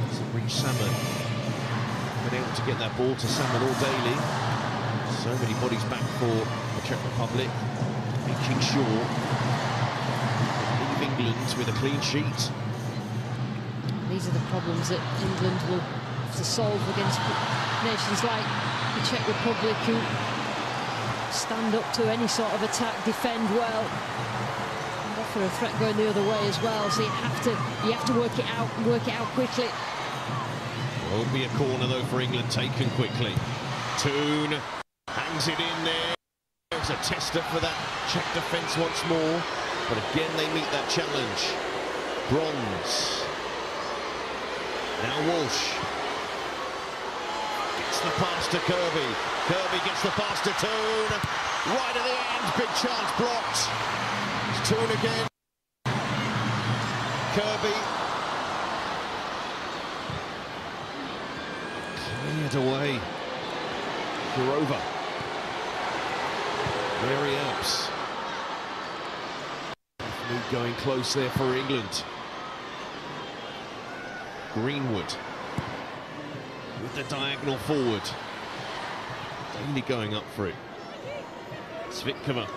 Doesn't reach Salmon. Been able to get that ball to Salmon all daily. So many bodies back for the Czech Republic, making sure they leave England with a clean sheet. These are the problems that England will have to solve against nations like the Czech Republic, who stand up to any sort of attack, defend well, and offer a threat going the other way as well. So you have to work it out quickly. Won't be a corner though for England, taken quickly. Toon hangs it in there. It's a tester for that Czech defence once more, but again they meet that challenge. Bronze. Now Walsh. Gets the pass to Kirby. Kirby gets the pass to Toon. Right at the end, big chance blocked. It's Toon again. Kirby. Cleared away. Hirova. Mary Earps. Going close there for England. Greenwood with the diagonal forward. Daly going up for it. Svitkova.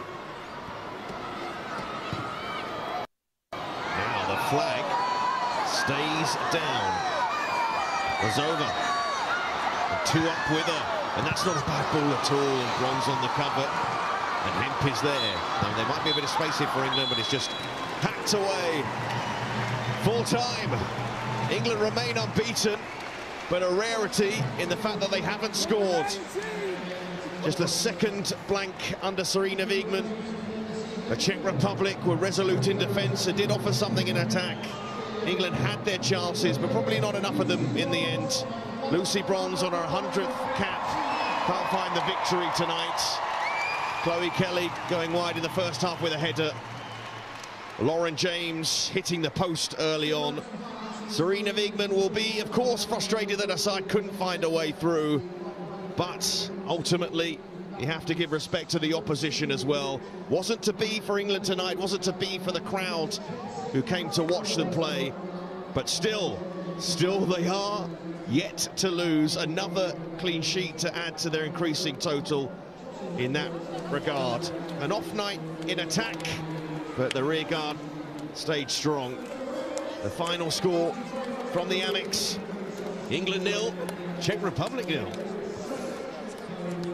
Now the flag stays down. Lazova. 2 up with her. And that's not a bad ball at all. And Bronze on the cover. And Hemp is there. Now, there might be a bit of space here for England, but it's just hacked away. Full time. England remain unbeaten, but a rarity in the fact that they haven't scored. Just a second blank under Sarina Wiegman. The Czech Republic were resolute in defence and did offer something in attack. England had their chances, but probably not enough of them in the end. Lucy Bronze on her 100th cap. Can't find the victory tonight. Chloe Kelly going wide in the first half with a header. Lauren James hitting the post early on. Sarina Wiegman will be, of course, frustrated that her side couldn't find a way through. But ultimately, you have to give respect to the opposition as well. Wasn't to be for England tonight, wasn't to be for the crowd who came to watch them play. But still they are yet to lose. Another clean sheet to add to their increasing total in that regard. An off night in attack, but the rearguard stayed strong. The final score from the Annex, England 0, Czech Republic 0.